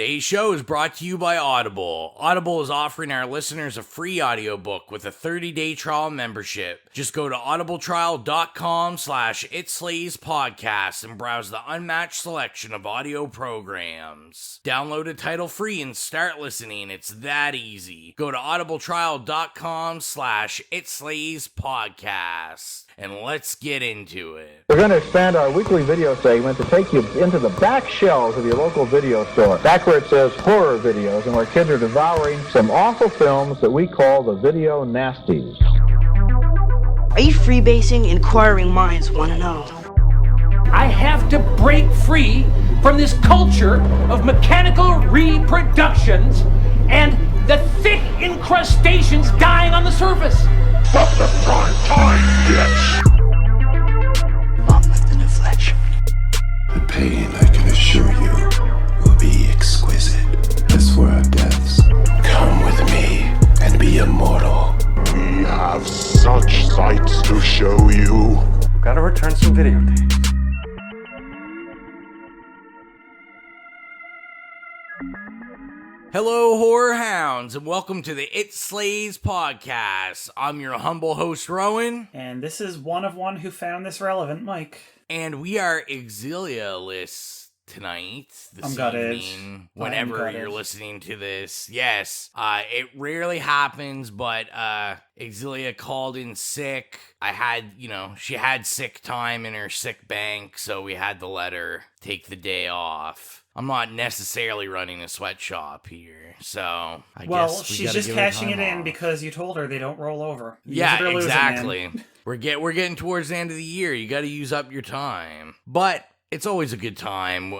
Today's show is brought to you by Audible. Audible is offering our listeners a free audiobook with a 30-day trial membership. Just go to audibletrial.com/itslayspodcast and browse the unmatched selection of audio programs. Download a title free and start listening. It's that easy. Go to audibletrial.com/itslayspodcast. And let's get into it. We're going to expand our weekly video segment to take you into the back shelves of your local video store. Back where it says horror videos and where kids are devouring some awful films that we call the video nasties. Are you freebasing? Inquiring minds want to know. I have to break free from this culture of mechanical reproductions and the thick incrustations dying on the surface. From the prime time, bitch! Monmouth and a Fletch. The pain, I can assure you, will be exquisite. As for our deaths, come with me and be immortal. We have such sights to show you. Gotta return some videotapes. Hello, horror hounds, and welcome to the It Slays podcast. I'm your humble host, Rowan. And this is one of one who found this relevant, Mike. And we are Xylia-less tonight, this evening, whenever you're listening to this. Yes, it rarely happens, but Xylia called in sick. She had sick time in her sick bank, so we had to let her take the day off. I'm not necessarily running a sweatshop here, so I guess she's just cashing it in because you told her they don't roll over. Yeah, exactly. We're getting towards the end of the year. You got to use up your time, but it's always a good time.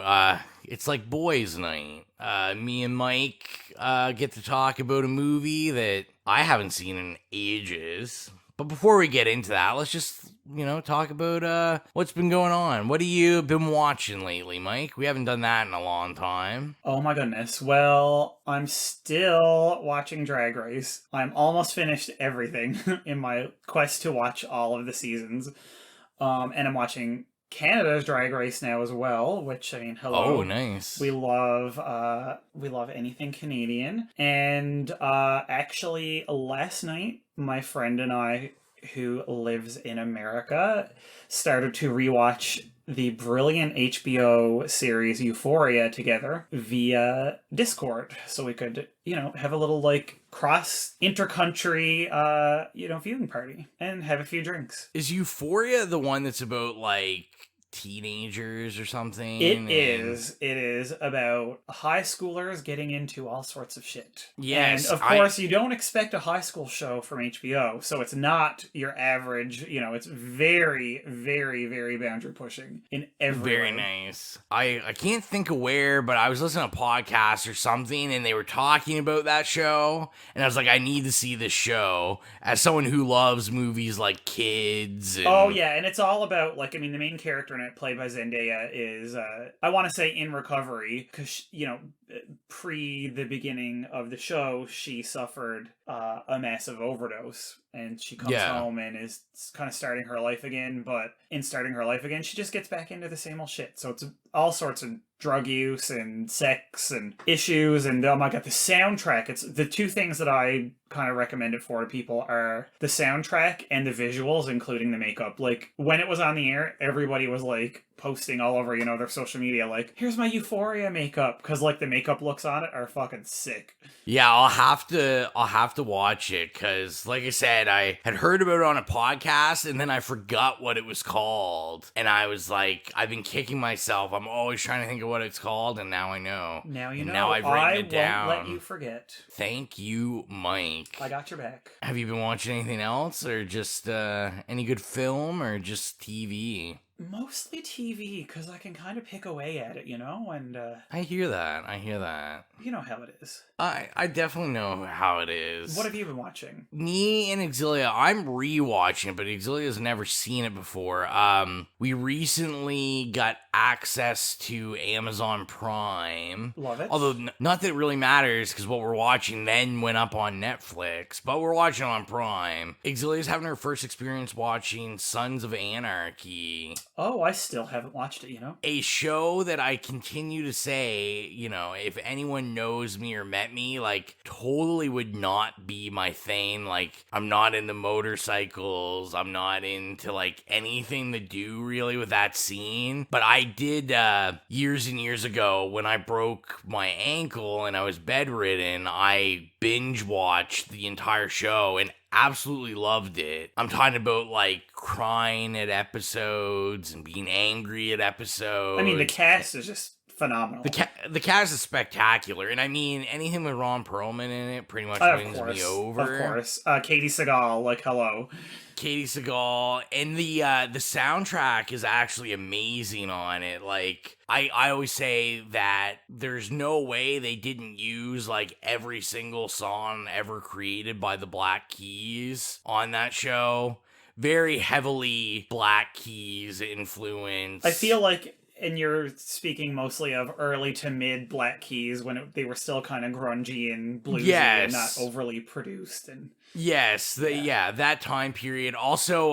It's like boys' night. Me and Mike get to talk about a movie that I haven't seen in ages. But before we get into that, let's just, talk about what's been going on. What have you been watching lately, Mike? We haven't done that in a long time. Oh my goodness. Well, I'm still watching Drag Race. I'm almost finished everything in my quest to watch all of the seasons. And I'm watching Canada's Drag Race now as well, which, hello. Oh, nice. We love anything Canadian. And actually, last night, my friend and I, who lives in America, started to rewatch the brilliant HBO series Euphoria together via Discord. So we could, have a little, cross intercountry, viewing party and have a few drinks. Is Euphoria the one that's about, teenagers or something? It is about high schoolers getting into all sorts of shit. Yes. And of course, you don't expect a high school show from HBO, so it's not your average, it's very, very, very boundary pushing in every Very way. nice. I can't think of where, but I was listening to a podcast or something, and they were talking about that show, and I was like, I need to see this show as someone who loves movies like Kids. Oh, yeah, and it's all about, the main character in it, played by Zendaya, is, I want to say in recovery, because, pre the beginning of the show, she suffered a massive overdose, and she comes home and is kind of starting her life again, but in starting her life again, she just gets back into the same old shit. So it's all sorts of drug use and sex and issues, and oh my god, the soundtrack. It's the two things that I kind of recommend it for people are the soundtrack and the visuals, including the makeup. When it was on the air, everybody was posting all over, their social media, here's my Euphoria makeup, because the makeup looks on it are fucking sick. Yeah, I'll have to watch it, because like I said, I had heard about it on a podcast, and then I forgot what it was called, and I was I've been kicking myself. I'm always trying to think of what it's called, and now I know. Now you know. Now I've written it down. I won't let you forget. Thank you, Mike. I got your back. Have you been watching anything else, or just any good film, or just TV? Mostly TV, because I can kind of pick away at it, and... I hear that. You know how it is. I definitely know how it is. What have you been watching? Me and Xylia, I'm rewatching it, but Xylia's never seen it before. We recently got access to Amazon Prime. Love it. Although, not that it really matters, because what we're watching then went up on Netflix, but we're watching it on Prime. Xylia's having her first experience watching Sons of Anarchy. Oh, I still haven't watched it, you know? A show that I continue to say, you know, if anyone knows me or met me, like, totally would not be my thing. Like, I'm not into motorcycles. I'm not into, like, anything to do really with that scene. But I did, years and years ago, when I broke my ankle and I was bedridden, I binge watched the entire show and absolutely loved it. I'm talking about like crying at episodes and being angry at episodes. I mean, the cast is just phenomenal. The cast is spectacular, and I mean anything with Ron Perlman in it pretty much wins me over. Of course, Katie Sagal, like hello. Katie Sagal, and the soundtrack is actually amazing on it. Like, I always say that there's no way they didn't use, like, every single song ever created by the Black Keys on that show. Very heavily Black Keys influence. I feel like, and you're speaking mostly of early to mid Black Keys when they were still kind of grungy and bluesy and not overly produced. And yes, that time period. Also,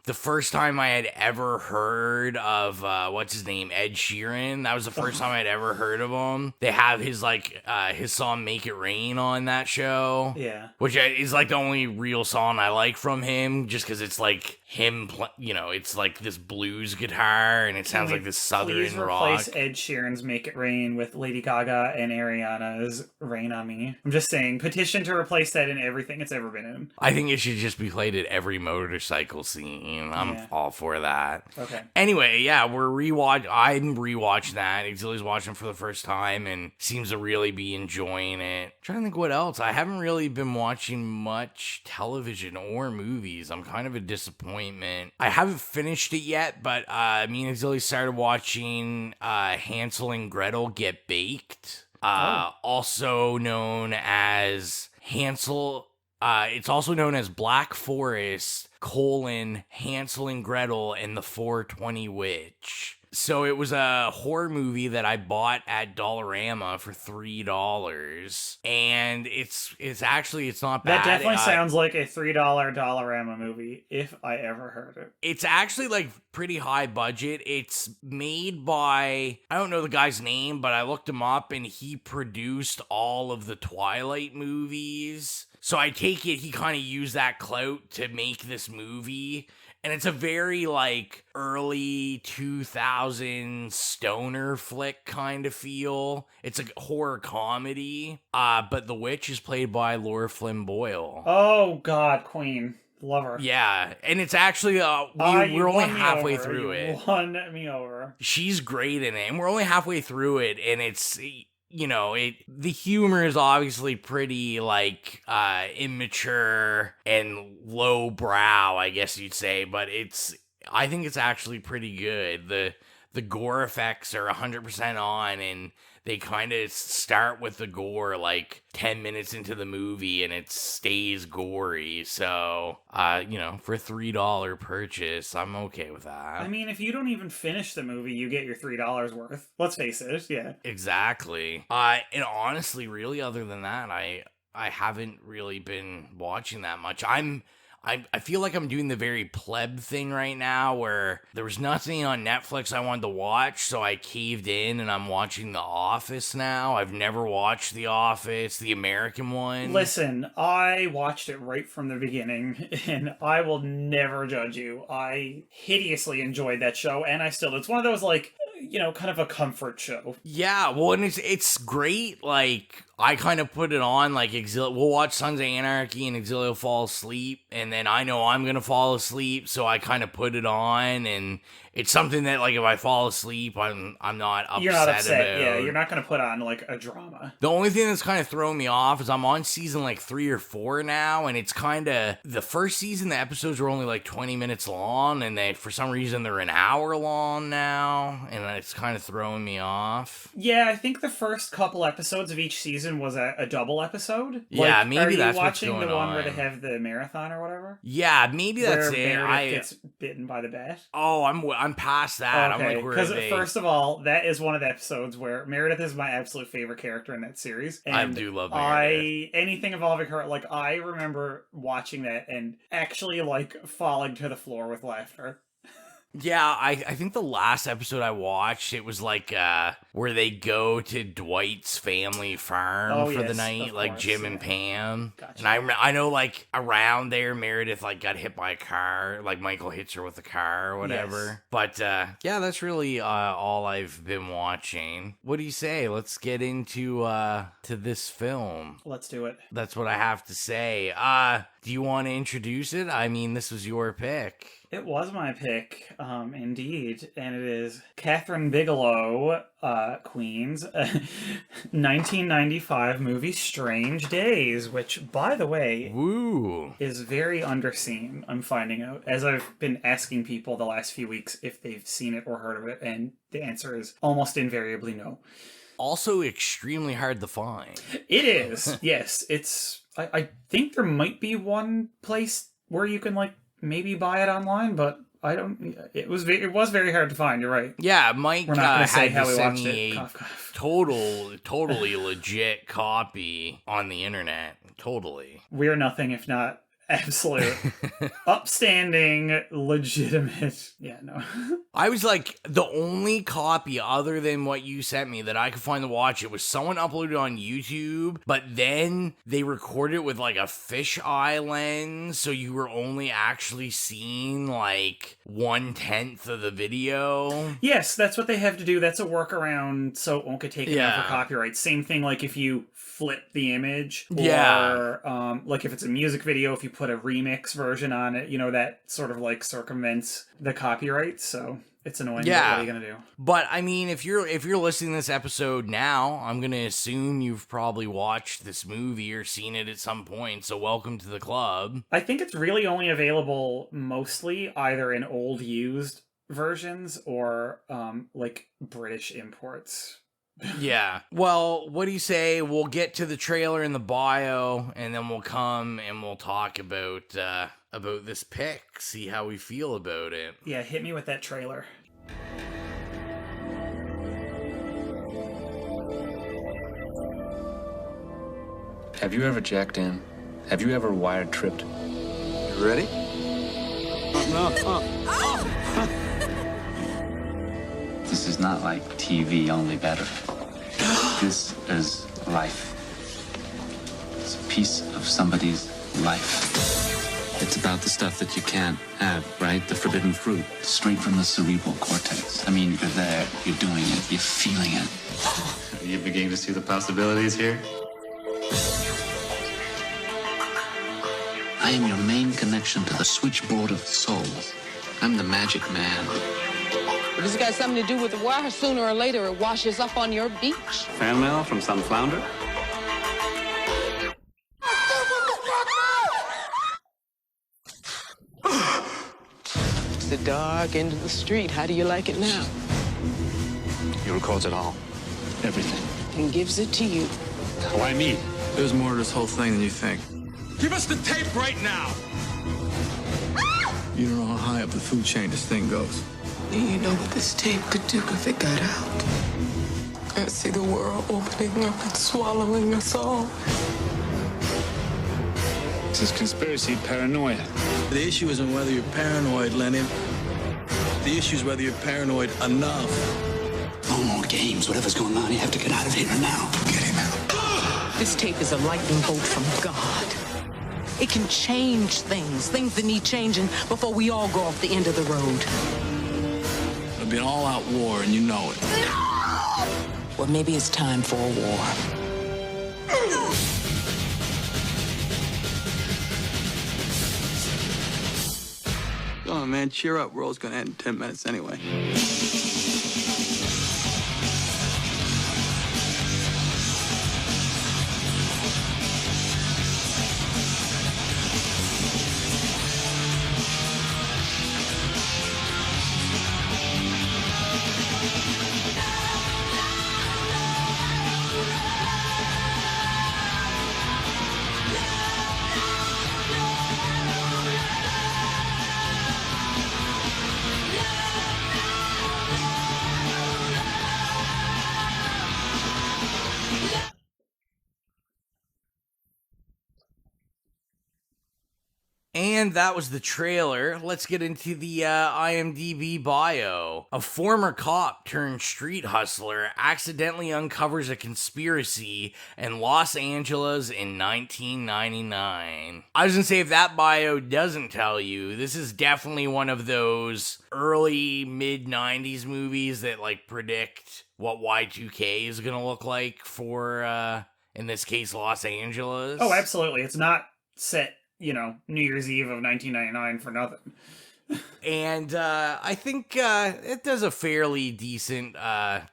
the first time I had ever heard of what's his name, Ed Sheeran. That was the first time I'd ever heard of him. They have his his song "Make It Rain" on that show. Yeah, which is like the only real song I like from him, just because it's like him. It's like this blues guitar, and it sounds like this southern please rock. Replace Ed Sheeran's "Make It Rain" with Lady Gaga and Ariana's "Rain on Me." I'm just saying, petition to replace that in everything it's ever been in. I think it should just be played at every motorcycle scene. I'm all for that. Okay. Anyway, yeah, I'm rewatching that. Xylia's watching for the first time and seems to really be enjoying it. Trying to think what else. I haven't really been watching much television or movies. I'm kind of a disappointment. I haven't finished it yet, but me and Xylia started watching Hansel and Gretel Get Baked. Also known as Hansel. It's also known as Black Forest, Hansel and Gretel and the 420 Witch. So it was a horror movie that I bought at Dollarama for $3. And it's not bad. That definitely sounds like a $3 Dollarama movie, if I ever heard it. It's actually like pretty high budget. It's made by, I don't know the guy's name, but I looked him up and he produced all of the Twilight movies. So I take it he kind of used that clout to make this movie. And it's a very, like, early 2000s stoner flick kind of feel. It's a horror comedy. But the witch is played by Laura Flynn Boyle. Oh, God, Queen. Love her. Yeah, and it's actually, we're only halfway through it. Won me over. She's great in it, and we're only halfway through it, and it's... the humor is obviously pretty, like, immature and lowbrow, I guess you'd say, but I think it's actually pretty good. The gore effects are 100% on, and they kind of start with the gore, like, 10 minutes into the movie, and it stays gory, so, for a $3 purchase, I'm okay with that. I mean, if you don't even finish the movie, you get your $3 worth. Let's face it, yeah. Exactly. And honestly, really, other than that, I haven't really been watching that much. I feel like I'm doing the very pleb thing right now where there was nothing on Netflix I wanted to watch, so I caved in and I'm watching The Office now. I've never watched The Office, the American one. Listen, I watched it right from the beginning, and I will never judge you. I hideously enjoyed that show, and it's one of those, like, kind of a comfort show. Yeah, well, and it's great, like... I kind of put it on, like, we'll watch Sons of Anarchy and Xylia will fall asleep, and then I know I'm gonna fall asleep, so I kind of put it on, and it's something that, like, if I fall asleep, I'm not upset. You're not upset, about. Yeah, you're not gonna put on, like, a drama. The only thing that's kind of throwing me off is I'm on season, like, 3 or 4 now, and it's kind of, the first season, the episodes were only, like, 20 minutes long, and for some reason, they're an hour long now, and it's kind of throwing me off. Yeah, I think the first couple episodes of each season was a double episode. Yeah, maybe that's what's going on. Are you watching the one where they have the marathon or whatever? Yeah, maybe that's where it. Meredith gets bitten by the bat. Oh, I'm past that. Okay. I'm like, because first of all, that is one of the episodes where Meredith is my absolute favorite character in that series. And I do love Meredith. Anything involving her, like, I remember watching that and actually, like, falling to the floor with laughter. Yeah, I think the last episode I watched, it was like where they go to Dwight's family farm for the night, like Jim and Pam. Gotcha. And I know like around there, Meredith like got hit by a car, like Michael hits her with a car or whatever. Yes. But yeah, that's really all I've been watching. What do you say? Let's get into to this film. Let's do it. That's what I have to say. Do you want to introduce it? I mean, this was your pick. It was my pick, indeed, and it is Catherine Bigelow, Queen's 1995 movie Strange Days, which, by the way, is very underseen, I'm finding out, as I've been asking people the last few weeks if they've seen it or heard of it, and the answer is almost invariably no. Also extremely hard to find. It is, yes. It's. I think there might be one place where you can, like, maybe buy it online, but I don't. It was very hard to find. You're right. Yeah, Mike. We're not going to say how we watched it. Totally legit copy on the internet. Totally. We're nothing if not absolute, upstanding, legitimate. Yeah, no. I was like, the only copy other than what you sent me that I could find to watch it was someone uploaded on YouTube, but then they recorded it with like a fisheye lens, so you were only actually seeing like 1/10 of the video. Yes, that's what they have to do. That's a workaround so it won't get taken out for copyright. Same thing like if you flip the image, or like if it's a music video, if you put a remix version on it, you know, that sort of like circumvents the copyright, so it's annoying. Yeah. What are you gonna do? But I mean, if you're listening to this episode now, I'm gonna assume you've probably watched this movie or seen it at some point, so welcome to the club. I think it's really only available mostly either in old used versions or like British imports. Yeah. Well, what do you say? We'll get to the trailer in the bio, and then we'll come and we'll talk about this pick, see how we feel about it. Yeah, hit me with that trailer. Have you ever jacked in? Have you ever wired tripped? You ready? This is not like TV, only better. This is life. It's a piece of somebody's life. It's about the stuff that you can't have, right? The forbidden fruit, straight from the cerebral cortex. I mean, you're there, you're doing it, you're feeling it. Are you beginning to see the possibilities here? I am your main connection to the switchboard of souls. I'm the magic man. If it's got something to do with the water, sooner or later it washes up on your beach. Fan mail from some flounder? It's the dark end of the street. How do you like it now? He records it all. Everything. And gives it to you. Why me? There's more to this whole thing than you think. Give us the tape right now! You don't know how high up the food chain this thing goes. Do you know what this tape could do if it got out? I see the world opening up and swallowing us all. This is conspiracy paranoia. The issue isn't whether you're paranoid, Lenny. The issue is whether you're paranoid enough. No more games. Whatever's going on, you have to get out of here now. Get him out. This tape is a lightning bolt from God. It can change things that need changing before we all go off the end of the road. It'll be an all-out war, and you know it. Well, maybe it's time for a war. Come on, man, cheer up. World's gonna end in 10 minutes anyway. And that was the trailer. Let's get into the IMDb bio. A former cop turned street hustler accidentally uncovers a conspiracy in Los Angeles in 1999. I was gonna say, if that bio doesn't tell you, this is definitely one of those early mid-90s movies that like predict what Y2K is gonna look like for, in this case, Los Angeles. Oh, absolutely. It's not set, New Year's Eve of 1999 for nothing. And I think it does a fairly decent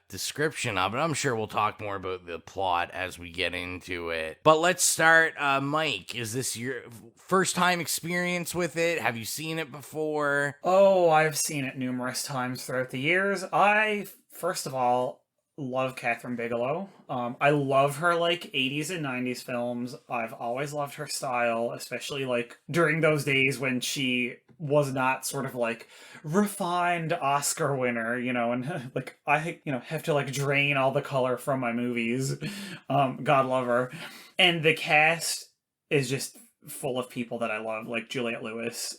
description of it. I'm sure we'll talk more about the plot as we get into it. But let's start, Mike. Is this your first time experience with it? Have you seen it before? Oh, I've seen it numerous times throughout the years. I, first of all, love Catherine Bigelow. I love her 80s and 90s films. I've always loved her style, especially during those days when she was not sort of refined Oscar winner, and I have to drain all the color from my movies. God love her. And the cast is just full of people that I love, like Juliette Lewis.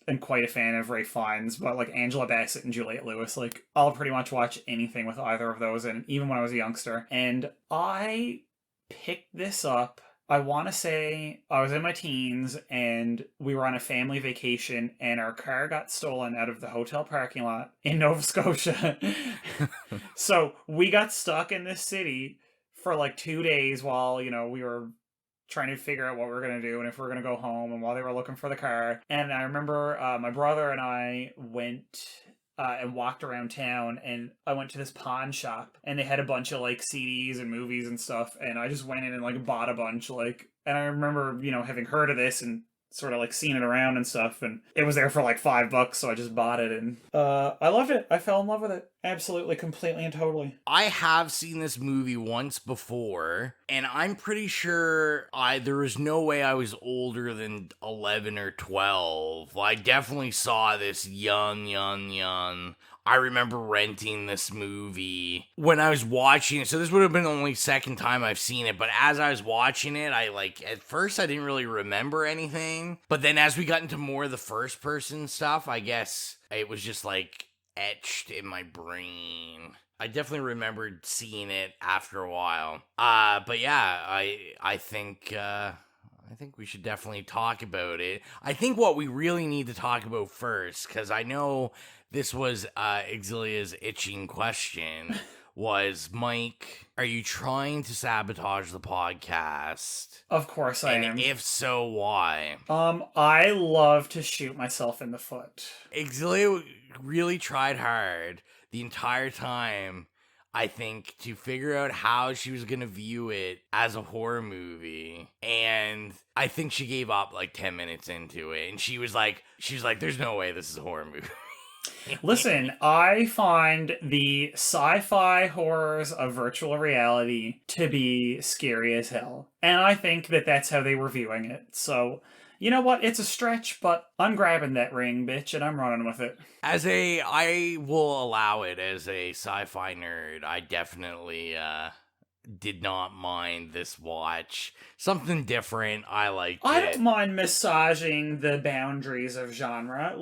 I'm quite a fan of Ralph Fiennes, but Angela Bassett and Juliette Lewis, I'll pretty much watch anything with either of those, and even when I was a youngster. And I picked this up, I want to say I was in my teens, and we were on a family vacation, and our car got stolen out of the hotel parking lot in Nova Scotia. So we got stuck in this city for 2 days while, we were trying to figure out what we were going to do and if we were going to go home, and while they were looking for the car. And I remember my brother and I went and walked around town, and I went to this pawn shop, and they had a bunch of CDs and movies and stuff, and I just went in and bought a bunch, and I remember, having heard of this and sort of seeing it around and stuff, and it was there for $5, so I just bought it, and I loved it. I fell in love with it. Absolutely, completely and totally. I have seen this movie once before, and I'm pretty sure there was no way I was older than 11 or 12. I definitely saw this young. I remember renting this movie when I was watching it. So this would have been the only second time I've seen it. But as I was watching it, at first I didn't really remember anything. But then as we got into more of the first person stuff, I guess it was just etched in my brain. I definitely remembered seeing it after a while. But yeah, I think we should definitely talk about it. I think what we really need to talk about first, because I know this was Xylia's itching question, was, Mike, are you trying to sabotage the podcast? Of course I am. And if so, why? I love to shoot myself in the foot. Xylia really tried hard the entire time, I think, to figure out how she was going to view it as a horror movie. And I think she gave up 10 minutes into it. And she was like, there's no way this is a horror movie. Listen, I find the sci-fi horrors of virtual reality to be scary as hell. And I think that that's how they were viewing it. So, you know what? It's a stretch, but I'm grabbing that ring, bitch, and I'm running with it. I will allow it as a sci-fi nerd. I definitely did not mind this watch. Something different. I liked it. I don't mind massaging the boundaries of genre.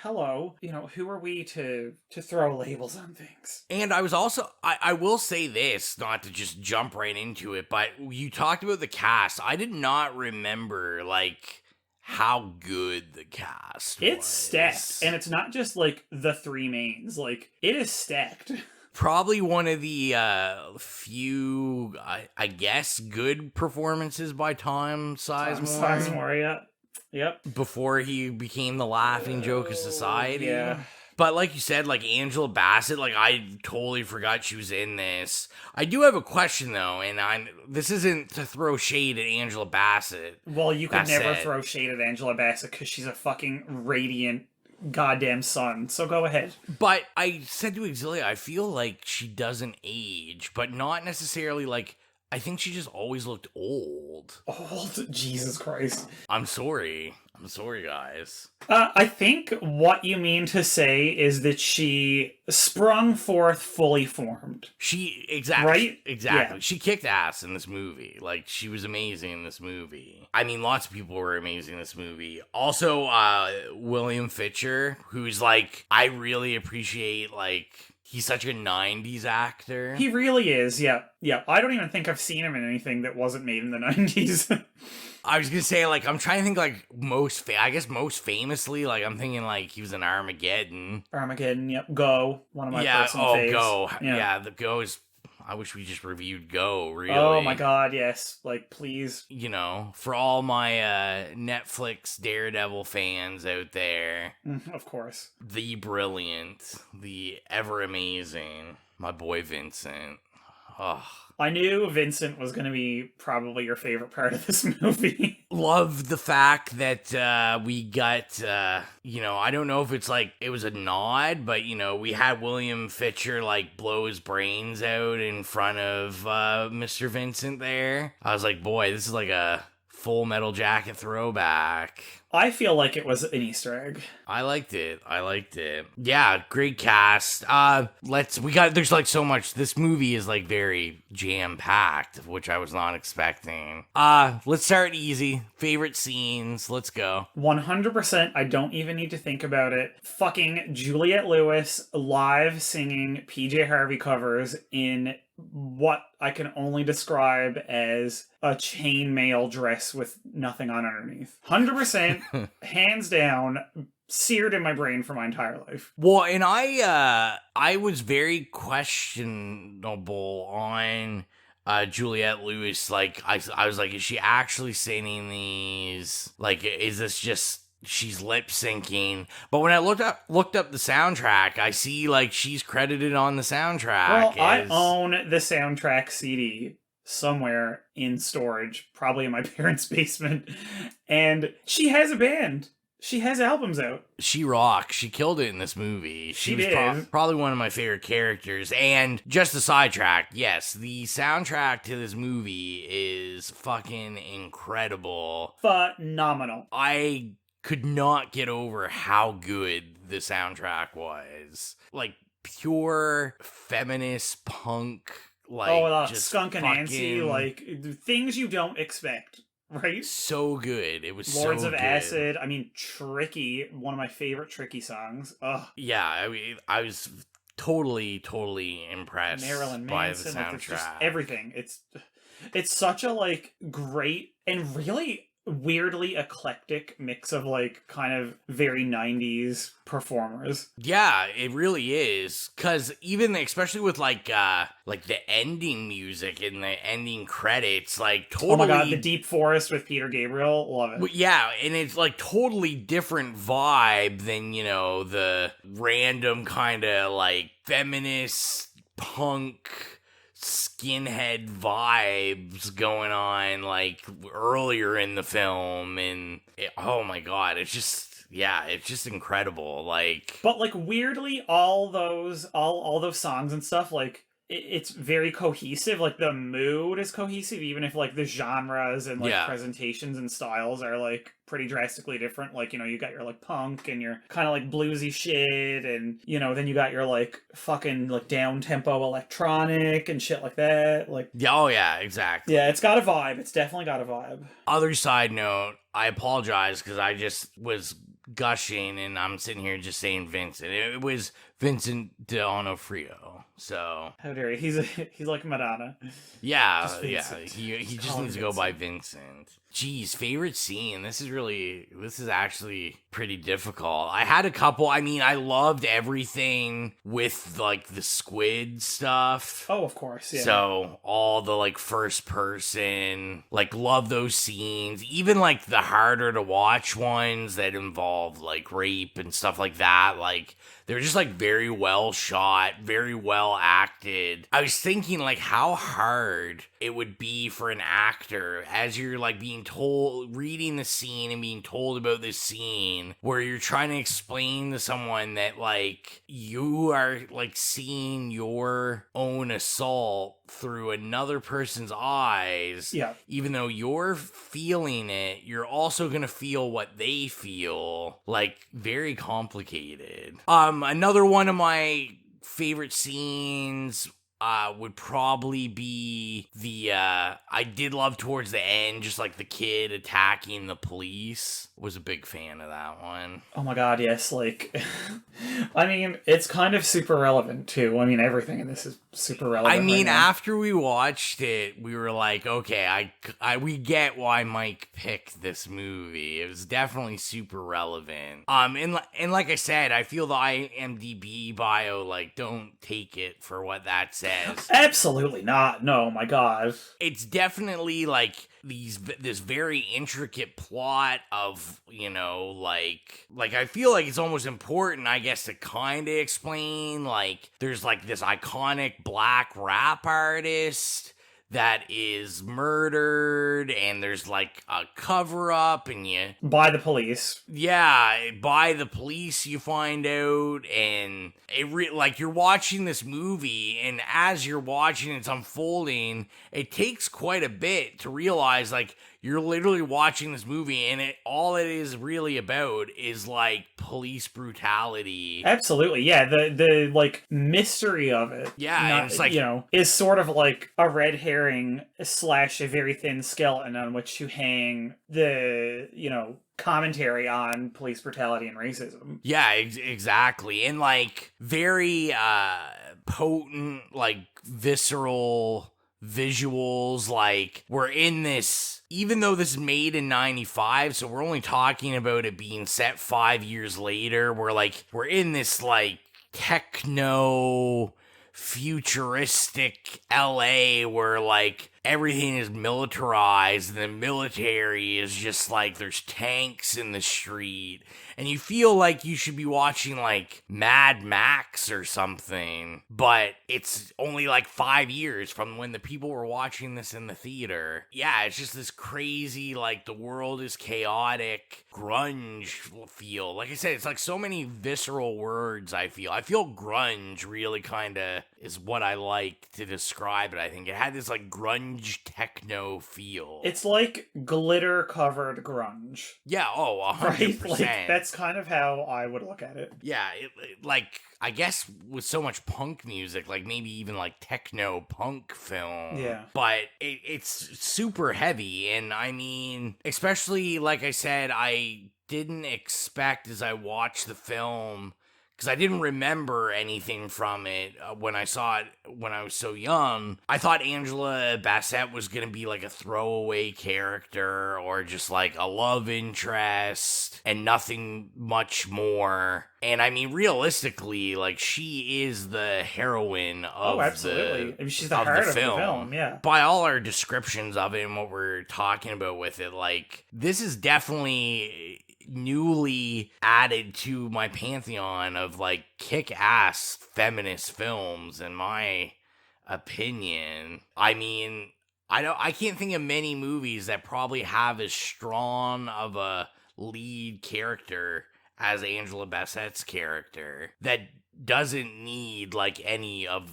Hello, who are we to throw labels on things? And I was also, I will say this, not to just jump right into it, but you talked about the cast. I did not remember, how good the cast was. It's stacked, and it's not just the three mains. It is stacked. Probably one of the few, I guess, good performances by Tom Sizemore. Sizemore, yeah. Yep. Before he became the laughing joke of society. Yeah. But like you said, Angela Bassett, I totally forgot she was in this. I do have a question, though, and this isn't to throw shade at Angela Bassett. Well, you could never throw shade at Angela Bassett because she's a fucking radiant goddamn sun. So go ahead. But I said to Xylia, I feel like she doesn't age, but not necessarily I think she just always looked old. Old? Jesus Christ. I'm sorry. I'm sorry, guys. I think what you mean to say is that she sprung forth fully formed. Exactly. Right? Exactly. Yeah. She kicked ass in this movie. Like, she was amazing in this movie. I mean, lots of people were amazing in this movie. Also, William Fitcher, who's like, I really appreciate, like, he's such a 90s actor. He really is, yeah. Yeah. I don't even think I've seen him in anything that wasn't made in the 90s. I was gonna say, like, I'm trying to think, like, most famously, like, I'm thinking, like, he was in Armageddon. Armageddon, yep. Go, one of my personal faves. Go. Yeah, the Go is... I wish we just reviewed Go, really. Oh my god, yes. Like, please. You know, for all my Netflix Daredevil fans out there. Of course. The brilliant, the ever amazing, my boy Vincent. Oh. I knew Vincent was going to be probably your favorite part of this movie. Love the fact that we got, I don't know if it's like, it was a nod, but, we had William Fitcher, like, blow his brains out in front of Mr. Vincent there. I was like, boy, this is like a Full Metal Jacket throwback. I feel like it was an Easter egg. I liked it. Yeah, great cast. There's like so much. This movie is like very jam-packed, which I was not expecting. Let's start easy. Favorite scenes. Let's go. 100%. I don't even need to think about it. Fucking Juliette Lewis live singing PJ Harvey covers in what I can only describe as a chainmail dress with nothing on underneath. 100%, hands down, seared in my brain for my entire life. Well, and I was very questionable on Juliette Lewis. Like, I was like, is she actually singing these? Like, is this just... she's lip syncing, but when I looked up the soundtrack, I see like she's credited on the soundtrack. Well, I own the soundtrack CD somewhere in storage, probably in my parents' basement, and she has a band. She has albums out. She rocks. She killed it in this movie. She was did. Probably one of my favorite characters. And just a sidetrack, yes, the soundtrack to this movie is fucking incredible. Phenomenal. I could not get over how good the soundtrack was. Like, pure feminist punk, like, just Skunk and Nancy, like, things you don't expect, right? So good. It was Lords so of good. Acid, I mean, Tricky, one of my favorite Tricky songs. Ugh. Yeah, I mean, I was totally impressed Marilyn by Manson, the soundtrack. like, it's just everything. It's such a, like, great and really weirdly eclectic mix of like kind of very 90s performers. Yeah, it really is, cuz even especially with like the ending music and the ending credits, like totally... Oh my god, the Deep Forest with Peter Gabriel, love it. Yeah, and it's like totally different vibe than, the random kind of like feminist punk skinhead vibes going on like earlier in the film, and oh my god, it's just incredible. Like, but like weirdly all those songs and stuff, like it's very cohesive. Like the mood is cohesive, even if like the genres and like presentations and styles are like pretty drastically different. Like, you got your like punk and your kind of like bluesy shit, and then you got your like fucking like down tempo electronic and shit like that. Like, oh yeah, exactly. Yeah, it's got a vibe. It's definitely got a vibe. Other side note, I apologize because I just was gushing and I'm sitting here just saying Vincent. It was Vincent D'Onofrio. So how dare he? He's like Madonna. Yeah. He just needs to go by Vincent. Jeez, favorite scene. This is actually pretty difficult. I had a couple. I mean, I loved everything with like the squid stuff. Oh, of course, yeah. So all the like first person, like, love those scenes. Even like the harder to watch ones that involve like rape and stuff like that. Like, they're just like very well shot, very well acted. I was thinking like how hard it would be for an actor as you're like being told, reading the scene and being told about this scene where you're trying to explain to someone that like you are like seeing your own assault through another person's eyes. Yeah. Even though you're feeling it, you're also gonna feel what they feel. Like, very complicated. Another one of my favorite scenes would probably be the I did love towards the end, just like the kid attacking the police. Was a big fan of that one. Oh my god, yes, like I mean, it's kind of super relevant too. I mean, everything in this is super relevant. I mean, right now. after we watched it, we were like, okay, we get why Mike picked this movie. It was definitely super relevant. And like I said, I feel the IMDb bio, like, don't take it for what that says. Absolutely not. No, my god. It's definitely like this very intricate plot of, you know, like I feel like it's almost important, I guess, to kind of explain, like, there's like this iconic black rap artist that is murdered, and there's like a cover up, and by the police. Yeah, by the police, you find out, and like you're watching this movie, and as you're watching it's unfolding, it takes quite a bit to realize like you're literally watching this movie, and all it is really about is like police brutality. Absolutely, yeah. The like mystery of it, yeah, it's like, you know, is sort of like a red herring / a very thin skeleton on which to hang the, you know, commentary on police brutality and racism. Yeah, exactly. And like very potent, like visceral visuals. Like, we're in this, even though this is made in 95, so we're only talking about it being set 5 years later, we're in this like techno futuristic LA where like everything is militarized, and the military is just like there's tanks in the street, and you feel like you should be watching like Mad Max or something, but it's only like 5 years from when the people were watching this in the theater. Yeah, it's just this crazy, like, the world is chaotic, grunge feel. Like I said, it's like so many visceral words. I feel grunge really kind of is what I like to describe it. I think it had this like grunge techno feel. It's like glitter covered grunge. Yeah, 100%. Right? Like, that's kind of how I would look at it. Yeah, like, I guess with so much punk music, like maybe even like techno punk film. Yeah. But it's super heavy, and I mean, especially like I said, I didn't expect as I watched the film, because I didn't remember anything from it when I saw it when I was so young. I thought Angela Bassett was going to be like a throwaway character or just like a love interest and nothing much more. And I mean, realistically, like, she is the heroine of absolutely. I mean, she's the of heart the film. of the film, yeah. By all our descriptions of it and what we're talking about with it, like, this is definitely newly added to my pantheon of like kick-ass feminist films, in my opinion. I mean, I can't think of many movies that probably have as strong of a lead character as Angela Bassett's character that doesn't need like any of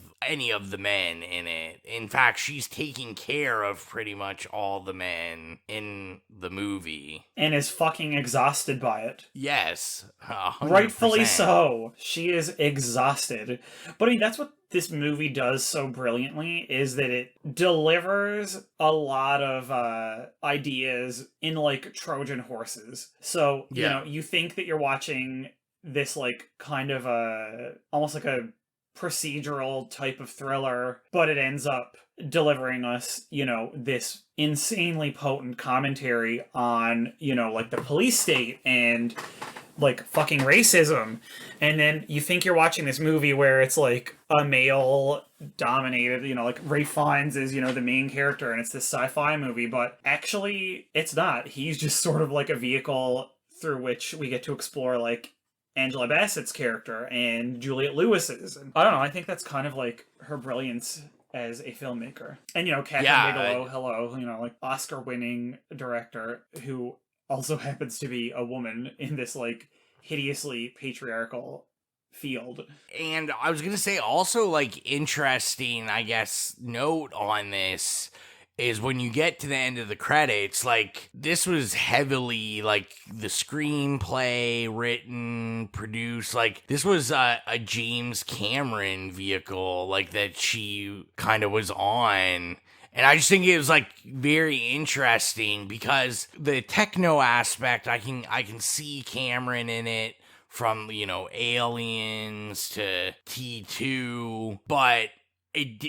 the men in it. In fact, she's taking care of pretty much all the men in the movie. And is fucking exhausted by it. Yes, 100%. Rightfully so. She is exhausted. But I mean, that's what this movie does so brilliantly, is that it delivers a lot of ideas in like Trojan horses. So, you know, you think that you're watching this like kind of almost like a procedural type of thriller, but it ends up delivering us, you know, this insanely potent commentary on, you know, like the police state and like fucking racism. And then you think you're watching this movie where it's like a male dominated, you know, like Ralph Fiennes is, you know, the main character and it's this sci-fi movie, but actually it's not. He's just sort of like a vehicle through which we get to explore like Angela Bassett's character and Juliette Lewis's. And I don't know, I think that's kind of like her brilliance as a filmmaker. And, you know, Catherine Bigelow, hello, you know, like Oscar-winning director who also happens to be a woman in this, like, hideously patriarchal field. And I was gonna say also, like, interesting, I guess, note on this is when you get to the end of the credits, like, this was heavily, like, the screenplay written, produced, like, this was a James Cameron vehicle, like, that she kind of was on. And I just think it was, like, very interesting because the techno aspect, I can see Cameron in it, from, you know, Aliens to T2, but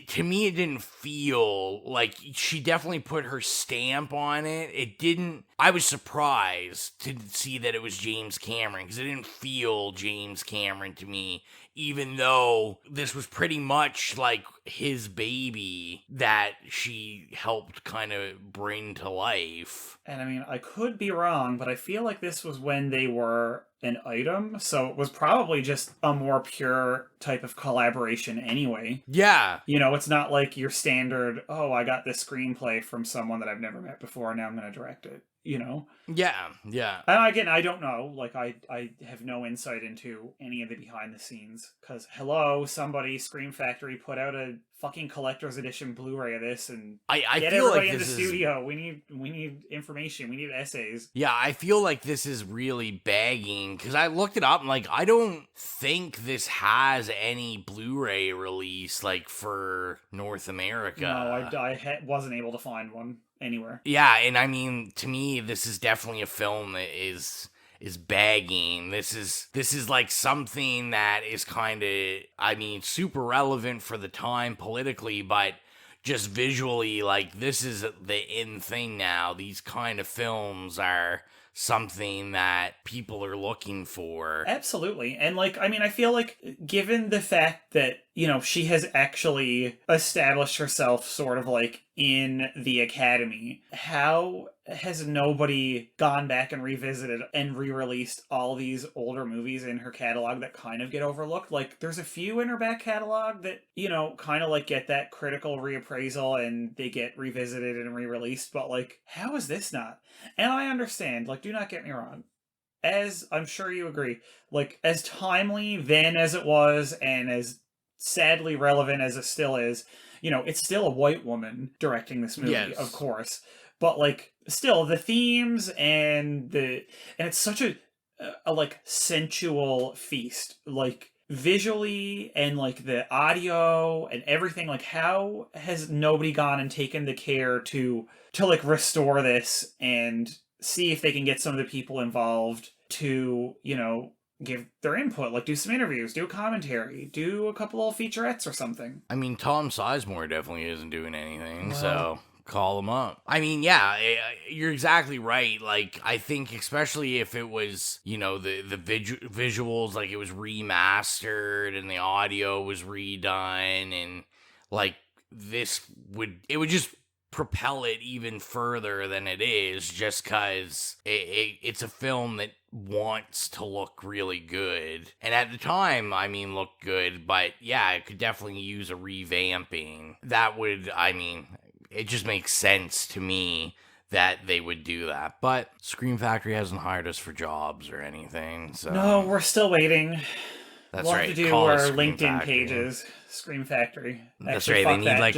to me, it didn't feel like she definitely put her stamp on it. It didn't. I was surprised to see that it was James Cameron because it didn't feel James Cameron to me, even though this was pretty much like his baby that she helped kind of bring to life. And I mean, I could be wrong, but I feel like this was when they were an item, so it was probably just a more pure type of collaboration anyway. Yeah. You know, it's not like your standard, oh, I got this screenplay from someone that I've never met before, now I'm going to direct it, you know? Yeah, yeah. And again, I don't know. Like, I have no insight into any of the behind the scenes. Because, hello, somebody, Scream Factory, put out a fucking collector's edition Blu-ray of this, and I get feel everybody like in the this studio. We need information. We need essays. Yeah, I feel like this is really bagging, because I looked it up, and, like, I don't think this has any Blu-ray release, like, for North America. No, I wasn't able to find one anywhere. Yeah, and I mean, to me, this is definitely a film that is bagging. This is like something that is kind of, I mean, super relevant for the time politically, but just visually, like, this is the in thing now. These kind of films are something that people are looking for. Absolutely. And, like, I mean, I feel like given the fact that, you know, she has actually established herself sort of like in the Academy, how has nobody gone back and revisited and re-released all these older movies in her catalog that kind of get overlooked? Like, there's a few in her back catalog that, you know, kind of like get that critical reappraisal and they get revisited and re-released, but, like, how is this not? And I understand, like, do not get me wrong, as I'm sure you agree, like, as timely then as it was and as sadly relevant as it still is, you know, it's still a white woman directing this movie, yes, of course, but, like, still the themes and it's such a like sensual feast, like, visually, and, like, the audio and everything. Like, how has nobody gone and taken the care to like restore this and see if they can get some of the people involved to, you know, give their input, like do some interviews, do a commentary, do a couple of featurettes or something. I mean, Tom Sizemore definitely isn't doing anything, so call him up. I mean, yeah, you're exactly right. Like, I think especially if it was, you know, the visuals, like, it was remastered and the audio was redone, and, like, it would just propel it even further than it is, just because it's a film that wants to look really good. And at the time, I mean, looked good, but yeah, it could definitely use a revamping. That would, I mean, it just makes sense to me that they would do that. But Scream Factory hasn't hired us for jobs or anything, so... No, we're still waiting. That's we'll right. Have to do Call our LinkedIn pages. Scream Factory. That's right. They need like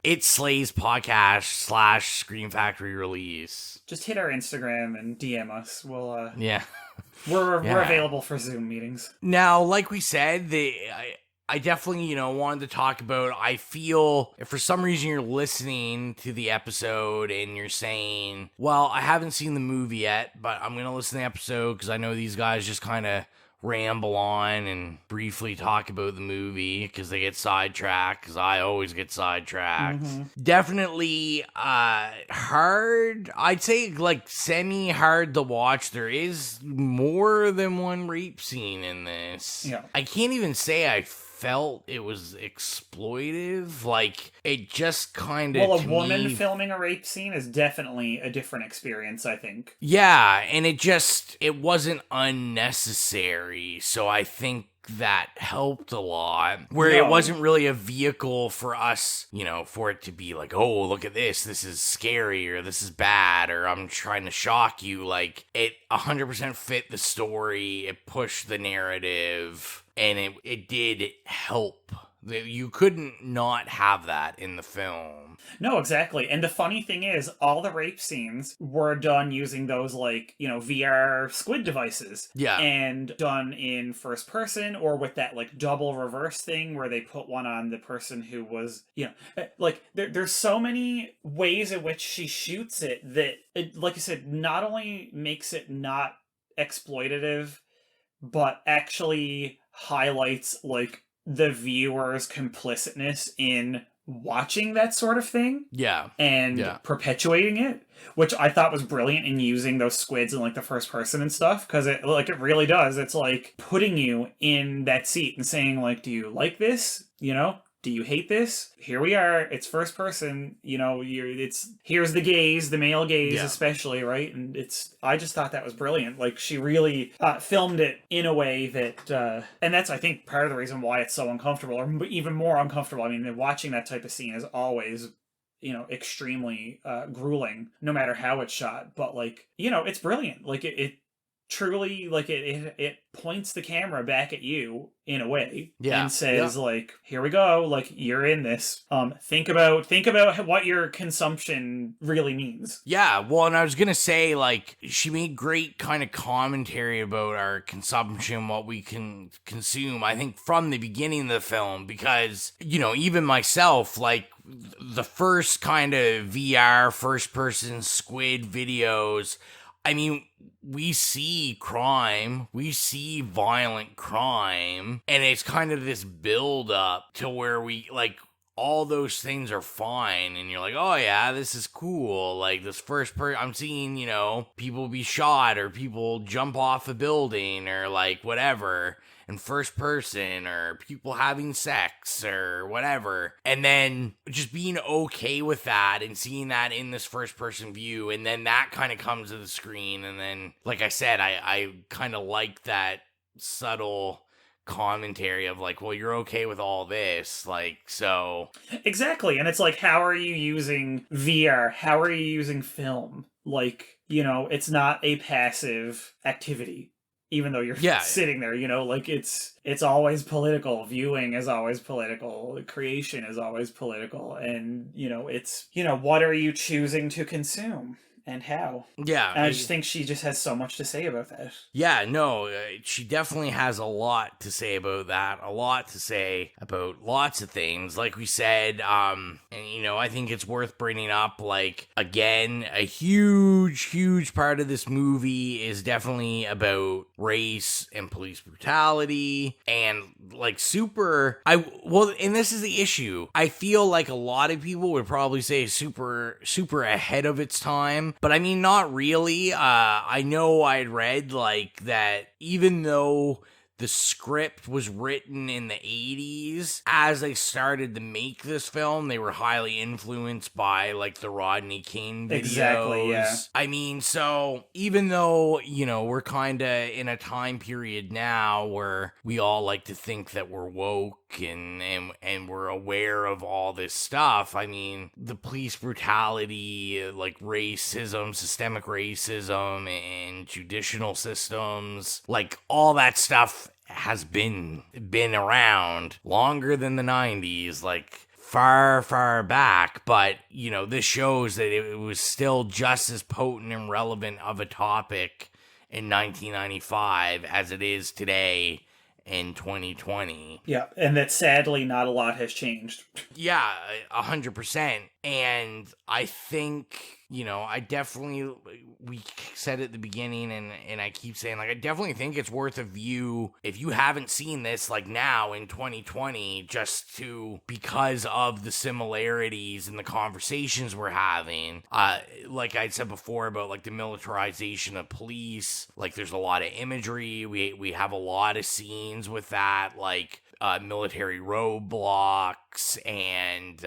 It Slays podcast / Scream Factory release. Just hit our Instagram and DM us. We'll yeah. We're available for Zoom meetings. Now, like we said, I definitely, you know, wanted to talk about, I feel if for some reason you're listening to the episode and you're saying, well, I haven't seen the movie yet, but I'm going to listen to the episode because I know these guys just kind of ramble on and briefly talk about the movie because they get sidetracked, because I always get sidetracked. Mm-hmm. Definitely hard. I'd say like semi-hard to watch. There is more than one rape scene in this. Yeah. I can't even say I felt it was exploitive. Like, it just kind of, well, a woman filming a rape scene is definitely a different experience, I think. Yeah, and it wasn't unnecessary, so I think that helped a lot, where it wasn't really a vehicle for us, for it to be like, oh, look at this is scary, or this is bad, or I'm trying to shock you. Like, it 100% fit the story, it pushed the narrative, and it did help. You couldn't not have that in the film. No, exactly. And the funny thing is, all the rape scenes were done using those, VR squid devices. Yeah. And done in first person, or with that, double reverse thing where they put one on the person who was, there's so many ways in which she shoots it that, like you said, not only makes it not exploitative, but actually highlights, the viewer's complicitness in watching that sort of thing. Yeah. And perpetuating it, which I thought was brilliant in using those squids in the first person and stuff, because it really does. It's putting you in that seat and saying do you like this? Do you hate this? Here we are. It's first person. Here's the gaze, the male gaze, especially, right? And I just thought that was brilliant. She really filmed it in a way that, and that's, I think, part of the reason why it's so uncomfortable, or even more uncomfortable. I mean, watching that type of scene is always, extremely grueling, no matter how it's shot. But it's brilliant. It truly, it points the camera back at you in a way, and says here we go, you're in this. Think about what your consumption really means. Yeah, well, and I was gonna say, she made great kind of commentary about our consumption, what we can consume, I think, from the beginning of the film, because even myself, the first kind of VR first person squid videos, I mean, we see crime, we see violent crime, and it's kind of this build up to where we, all those things are fine, and you're like, oh yeah, this is cool. This first person, I'm seeing, people be shot, or people jump off a building, or whatever, in first person, or people having sex, or whatever. And then just being okay with that, and seeing that in this first person view, and then that kind of comes to the screen, and then, like I said, I kind of like that subtle commentary of well, you're okay with all this, so exactly. And it's how are you using VR, how are you using film? It's not a passive activity, even though you're sitting there, it's always political. Viewing is always political. Creation is always political. And, it's, what are you choosing to consume? And how? Yeah. And I just think she just has so much to say about that. Yeah, no, she definitely has a lot to say about that, a lot to say about lots of things. Like we said, and, I think it's worth bringing up, again, a huge part of this movie is definitely about race and police brutality, and, and this is the issue. I feel like a lot of people would probably say super ahead of its time. But I mean, not really. I know I'd read that even though the script was written in the 80s, as they started to make this film, they were highly influenced by the Rodney King videos. Exactly, yeah. I mean, so even though, we're kind of in a time period now where we all like to think that we're woke and we're aware of all this stuff, I mean, the police brutality, racism, systemic racism, and judicial systems, all that stuff has been around longer than the 90s, far back. But this shows that it was still just as potent and relevant of a topic in 1995 as it is today in 2020. Yeah, and that sadly not a lot has changed. Yeah, 100%. And I think, I definitely, we said at the beginning, and I keep saying, I definitely think it's worth a view if you haven't seen this, now in 2020, just because of the similarities and the conversations we're having. Like I said before about, the militarization of police, there's a lot of imagery. We have a lot of scenes with that, military roadblocks and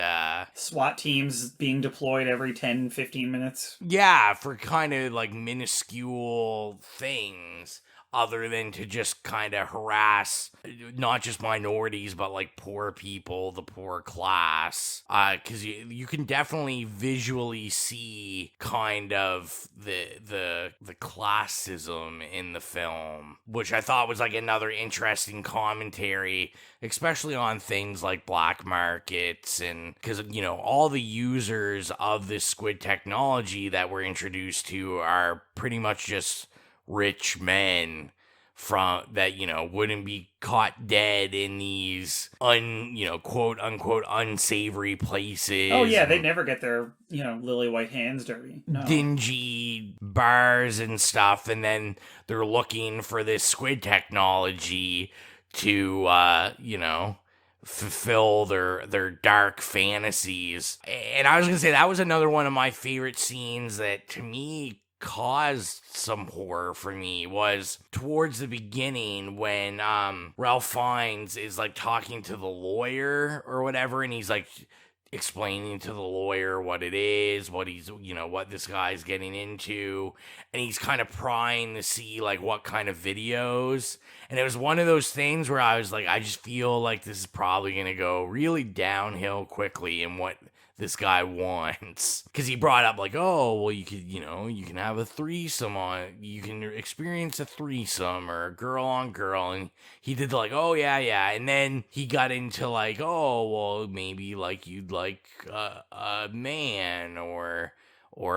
SWAT teams being deployed every 10, 15 minutes. Yeah, for kind of like minuscule things other than to just kind of harass not just minorities but like poor people, the poor class, because you can definitely visually see kind of the classism in the film, which I thought was like another interesting commentary, especially on things like black markets, and because all the users of this squid technology that we're introduced to are pretty much just rich men from that wouldn't be caught dead in these quote unquote unsavory places. Oh yeah, they never get their lily white hands dirty. No. Dingy bars and stuff, and then they're looking for this squid technology to fulfill their dark fantasies. And I was gonna say that was another one of my favorite scenes that to me caused some horror for me, was towards the beginning when Ralph Fiennes is like talking to the lawyer or whatever, and he's like explaining to the lawyer what it is, what he's what this guy's getting into, and he's kind of prying to see like what kind of videos. And it was one of those things where I was like, I just feel like this is probably gonna go really downhill quickly in what this guy wants, because he brought up like, oh well, you could you can have a threesome you can experience a threesome or a girl on girl, and he did like, oh yeah, and then he got into like, oh well, maybe like you'd like a man or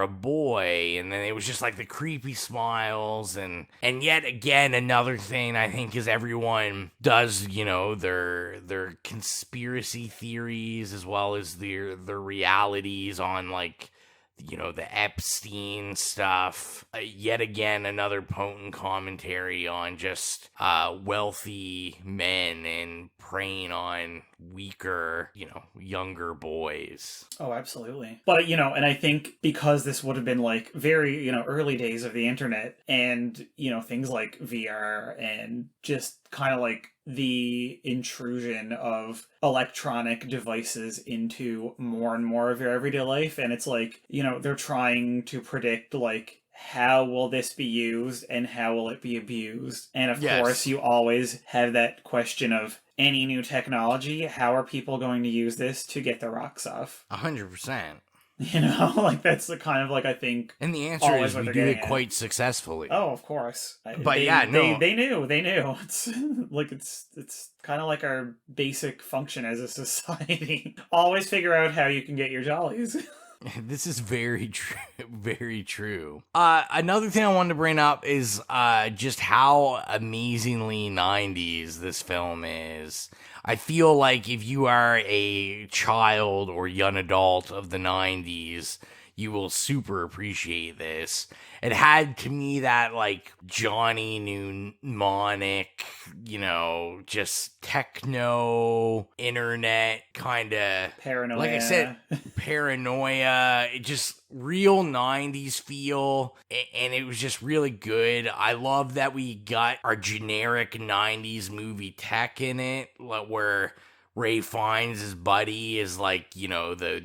a boy, and then it was just like the creepy smiles, and yet again another thing I think is everyone does their conspiracy theories as well as their realities on like the Epstein stuff. Yet again another potent commentary on just wealthy men and preying on weaker, younger boys. Oh, absolutely. But, and I think because this would have been like very, early days of the internet and, things like VR and just kind of like the intrusion of electronic devices into more and more of your everyday life. And it's like, they're trying to predict like, how will this be used and how will it be abused? And of course, you always have that question of any new technology, how are people going to use this to get the rocks off? 100%. Like that's the kind of like, I think. And the answer is we do it quite successfully. Oh, of course. But they knew. It's like, it's kind of like our basic function as a society. Always figure out how you can get your jollies. This is very true. Very true. Another thing I wanted to bring up is just how amazingly 90s this film is. I feel like if you are a child or young adult of the 90s, you will super appreciate this. It had to me that like Johnny Mnemonic, just techno, internet kind of paranoia. Like I said, paranoia. It just real 90s feel, and it was just really good. I love that we got our generic 90s movie tech in it, where Ray Fiennes' his buddy is like, the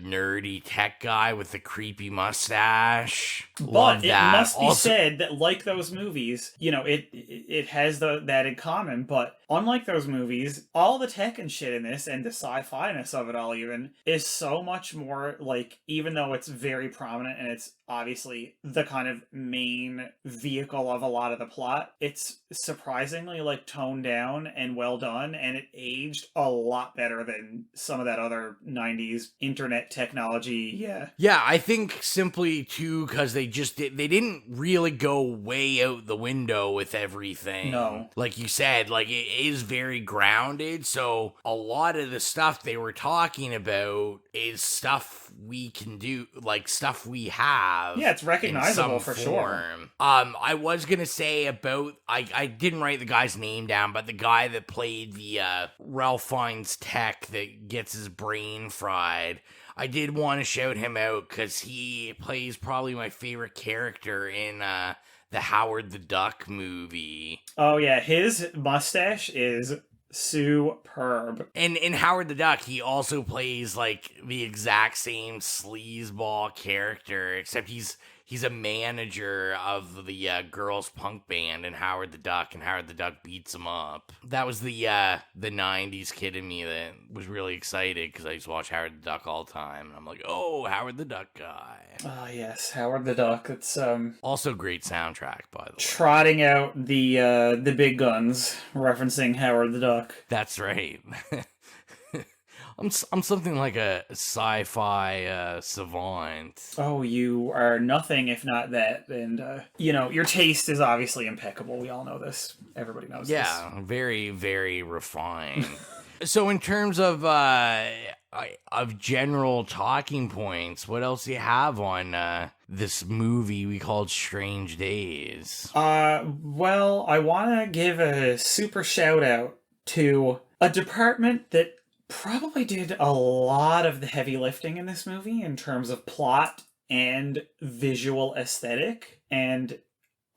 nerdy tech guy with the creepy mustache. But it must be said that like those movies, it has that in common, but unlike those movies, all the tech and shit in this and the sci-fi-ness of it all even is so much more like, even though it's very prominent and it's obviously the kind of main vehicle of a lot of the plot, it's surprisingly like toned down and well done, and it aged a lot better than some of that other 90s internet technology. Yeah, I think simply too because they didn't really go way out the window with everything. No. Like you said, like it is very grounded, so a lot of the stuff they were talking about is stuff we can do, like stuff we have. Yeah, it's recognizable for sure. I was gonna say about, I didn't write the guy's name down, but the guy that played the Ralph Fiennes tech that gets his brain fried, I did want to shout him out because he plays probably my favorite character in the Howard the Duck movie. Oh yeah, his mustache is superb. And in Howard the Duck, he also plays like the exact same sleazeball character, except he's a manager of the girls punk band in Howard the Duck, and Howard the Duck beats him up. That was the 90s kid in me that was really excited because I used to watch Howard the Duck all the time. And I'm like, oh, Howard the Duck guy. Oh, yes, Howard the Duck. It's also great soundtrack, by the way. Trotting out the big guns, referencing Howard the Duck. That's right. I'm something like a sci-fi savant. Oh, you are nothing if not that. And, your taste is obviously impeccable. We all know this. Everybody knows this. Yeah, very, very refined. So in terms of general talking points, what else do you have on this movie we called Strange Days? Well, I want to give a super shout out to a department that probably did a lot of the heavy lifting in this movie in terms of plot and visual aesthetic. And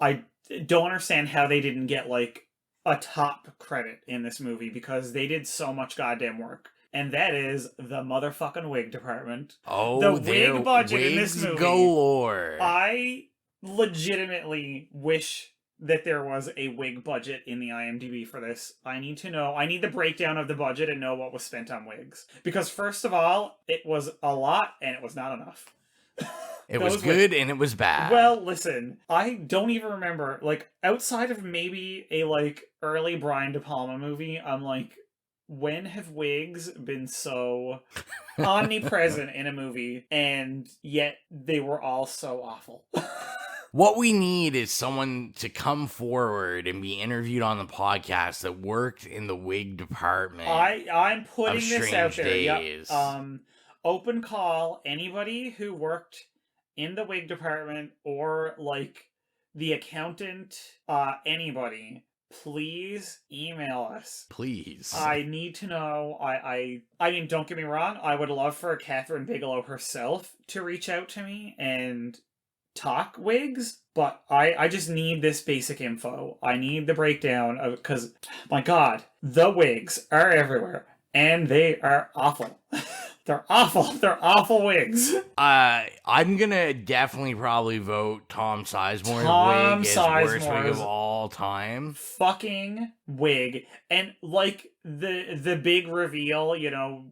I don't understand how they didn't get like a top credit in this movie because they did so much goddamn work. And that is the motherfucking wig department. Oh, the wig budget in this movie. Galore. I legitimately wish that there was a wig budget in the IMDb for this. I need to know. I need the breakdown of the budget and know what was spent on wigs. Because first of all, it was a lot and it was not enough. It was good and it was bad. Well, listen, I don't even remember, like, outside of maybe a, like, early Brian De Palma movie, I'm like, when have wigs been so omnipresent in a movie and yet they were all so awful? What we need is someone to come forward and be interviewed on the podcast that worked in the wig department. I'm putting this out there. Days. Yep. Open call, anybody who worked in the wig department or like the accountant, anybody, please email us. Please. I need to know. I mean, don't get me wrong. I would love for Catherine Bigelow herself to reach out to me and talk wigs, but I just need this basic info. I need the breakdown of, because my god, the wigs are everywhere and they are awful. They're awful. They're awful wigs. I'm gonna definitely probably vote Tom Sizemore's wig as worst wig of all time. Fucking wig. And like the big reveal,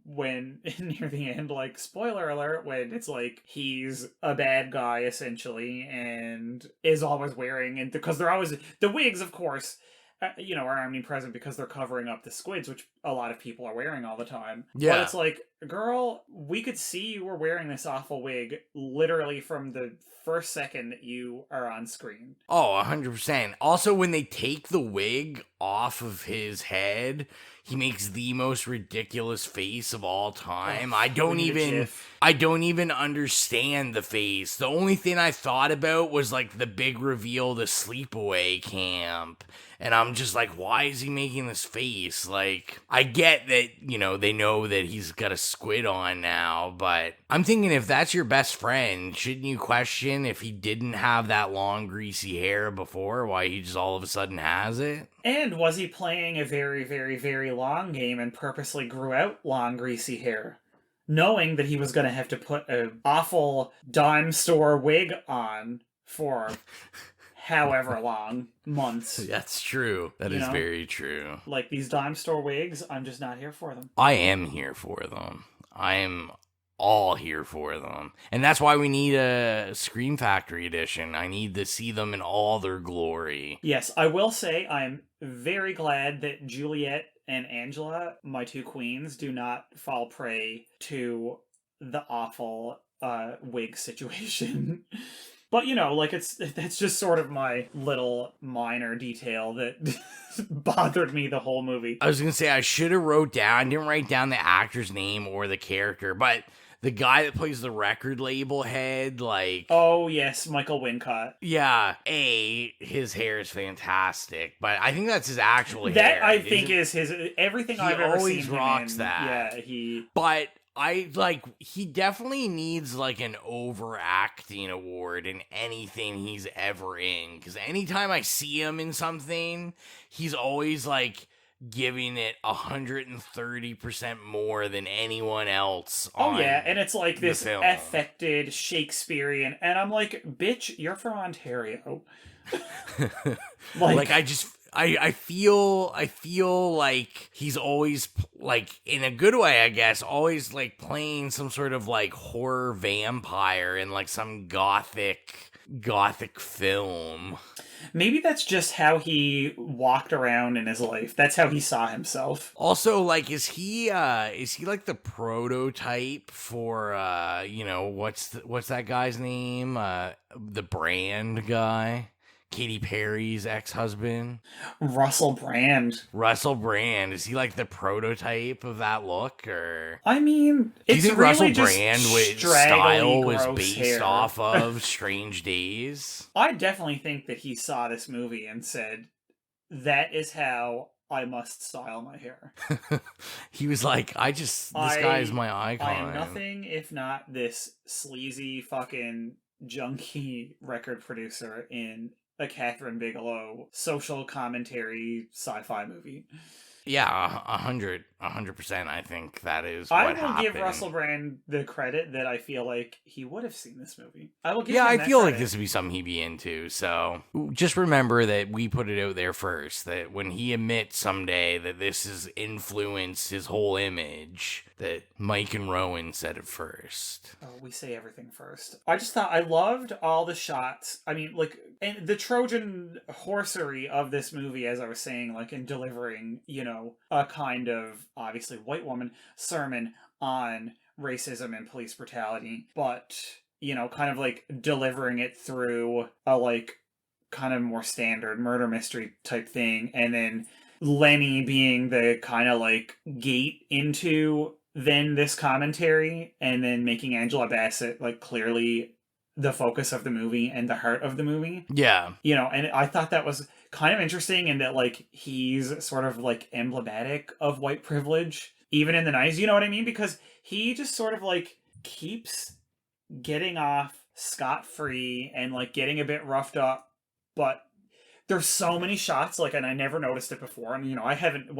when near the end, like, spoiler alert, when it's like he's a bad guy essentially and is always wearing, and because they're always the wigs, of course, are omnipresent because they're covering up the squids, which a lot of people are wearing all the time. Yeah. But it's like, girl, we could see you were wearing this awful wig literally from the first second that you are on screen. Oh, 100%. Also, when they take the wig off of his head, he makes the most ridiculous face of all time. I don't even understand the face. The only thing I thought about was like the big reveal, the sleepaway camp. And I'm just like, why is he making this face? Like, I get that, they know that he's got a squid on now, but I'm thinking if that's your best friend, shouldn't you question if he didn't have that long, greasy hair before, why he just all of a sudden has it? And was he playing a very, very, very long game and purposely grew out long, greasy hair, knowing that he was going to have to put an awful dime store wig on for however long, months. That's true. That is very true. Like, these dime store wigs, I'm just not here for them. I am here for them. I am all here for them. And that's why we need a Scream Factory edition. I need to see them in all their glory. Yes, I will say I'm very glad that Juliet and Angela, my two queens, do not fall prey to the awful wig situation. But, that's just sort of my little minor detail that bothered me the whole movie. I was going to say, I should have didn't write down the actor's name or the character, but the guy that plays the record label head, like... Oh, yes, Michael Wincott. Yeah, his hair is fantastic, but I think that's his actual hair. That, I think, is his... Everything I've ever seen him in. He always rocks that. Yeah, But... he definitely needs, like, an overacting award in anything he's ever in. Because anytime I see him in something, he's always, like, giving it 130% more than anyone else. Oh yeah, and it's like this film. affected Shakespearean, and I'm like, bitch, you're from Ontario. Like I feel like he's always, like, in a good way, I guess, always like playing some sort of like horror vampire in like some gothic film. Maybe that's just how he walked around in his life. That's how he saw himself. Also, like, is he like the prototype for what's that guy's name? The Brand guy? Katy Perry's ex-husband? Russell Brand. Is he like the prototype of that look, or? I mean, do you think really Russell Brand's style was based off of Strange Days? I definitely think that he saw this movie and said, that is how I must style my hair. He was like, this guy is my icon. I am nothing if not this sleazy fucking junkie record producer in a Catherine Bigelow social commentary sci-fi movie. Yeah, 100%. I think that is what I will happened. give Russell Brand the credit that I feel like he would have seen this movie. I will give Yeah, him I feel credit. like this would be something he'd be into. So just remember that we put it out there first, that when he admits someday that this has influenced his whole image, that Mike and Rowan said it first. Oh, we say everything first. I just thought I loved all the shots. I mean, like, and the Trojan horsery of this movie, as I was saying, like, in delivering, a kind of, obviously, white woman sermon on racism and police brutality, but, kind of, like, delivering it through a, like, kind of more standard murder mystery type thing, and then Lenny being the kind of, like, gate into then this commentary, and then making Angela Bassett, like, clearly the focus of the movie and the heart of the movie. Yeah. And I thought that was kind of interesting, in that, like, he's sort of, like, emblematic of white privilege, even in the 90s, you know what I mean? Because he just sort of, like, keeps getting off scot-free and, like, getting a bit roughed up, but there's so many shots, like, and I never noticed it before. And, when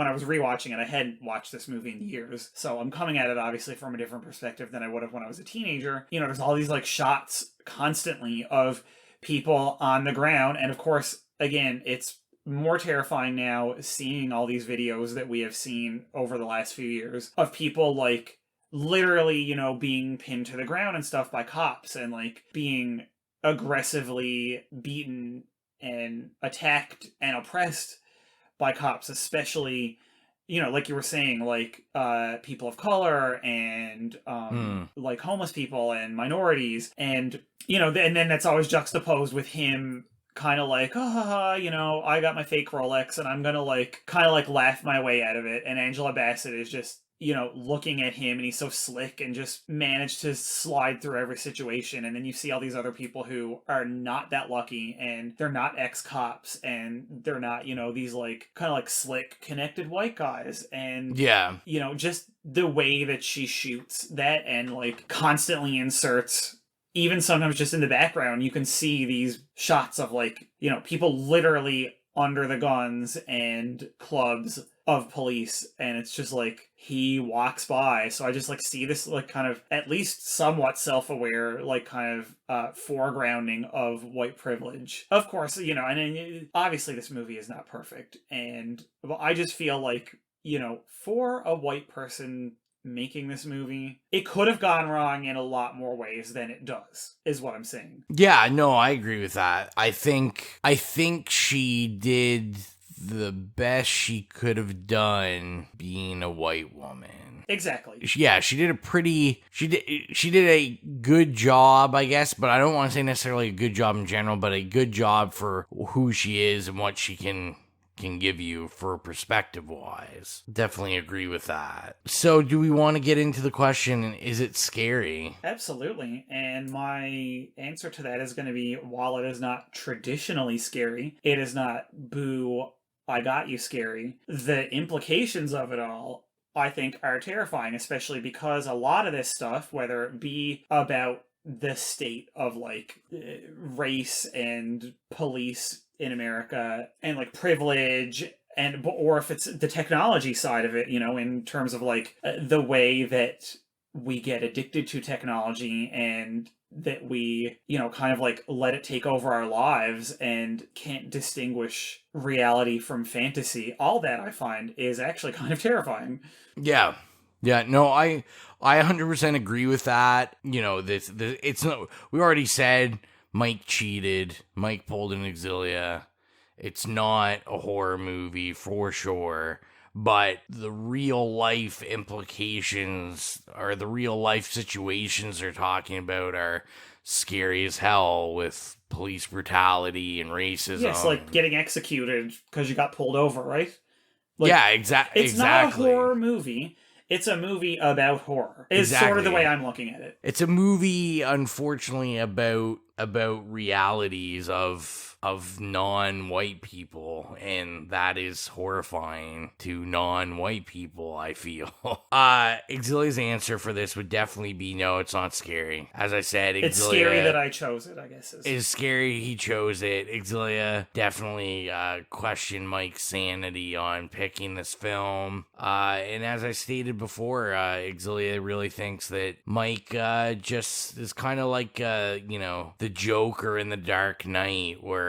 I was rewatching it, I hadn't watched this movie in years. So I'm coming at it, obviously, from a different perspective than I would have when I was a teenager. There's all these, like, shots constantly of people on the ground. And, of course, again, it's more terrifying now seeing all these videos that we have seen over the last few years of people, like, literally, being pinned to the ground and stuff by cops, and, like, being aggressively beaten and attacked and oppressed by cops, especially, like you were saying, like, people of color and, like, homeless people and minorities. And, and then that's always juxtaposed with him kind of like, I got my fake Rolex and I'm gonna, like, kind of, like, laugh my way out of it. And Angela Bassett is just, looking at him, and he's so slick and just managed to slide through every situation. And then you see all these other people who are not that lucky, and they're not ex-cops, and they're not, these, like, kind of, like, slick, connected white guys. And, yeah, just the way that she shoots that, and, like, constantly inserts, even sometimes just in the background, you can see these shots of, like, people literally under the guns and clubs of police, and it's just like he walks by. So I just, like, see this, like, kind of at least somewhat self-aware, like, kind of foregrounding of white privilege, of course, and then, obviously this movie is not perfect, and I just feel like, for a white person making this movie, it could have gone wrong in a lot more ways than it does, is what I'm saying. Yeah, no, I agree with that. I think she did the best she could have done being a white woman. Exactly. Yeah, she did a good job, I guess, but I don't want to say necessarily a good job in general, but a good job for who she is and what she can give you for perspective wise. Definitely agree with that. So do we want to get into the question, is it scary? Absolutely. And my answer to that is going to be, while it is not traditionally scary, it is not boo, I got you scary. The implications of it all, I think, are terrifying, especially because a lot of this stuff, whether it be about the state of, like, race and police in America, and, like, privilege or if it's the technology side of it, in terms of like the way that we get addicted to technology and that we, kind of like let it take over our lives and can't distinguish reality from fantasy. All that I find is actually kind of terrifying. Yeah. Yeah, no, I 100% agree with that. It's not, we already said Mike cheated, Mike pulled an Xylia. It's not a horror movie for sure, but the real life implications or the real life situations they're talking about are scary as hell, with police brutality and racism. Yes, like getting executed because you got pulled over, right? Yeah, exactly. It's not a horror movie. It's a movie about horror. Is sort of the way I'm looking at it. It's a movie, unfortunately, about realities of non-white people, and that is horrifying to non-white people, I feel. Xylia's answer for this would definitely be no, it's not scary. As I said, Xylia, it's scary that I chose it, I guess. It's scary he chose it. Xylia definitely questioned Mike's sanity on picking this film. And as I stated before, Xylia really thinks that Mike just is kind of like, the Joker in The Dark Knight, where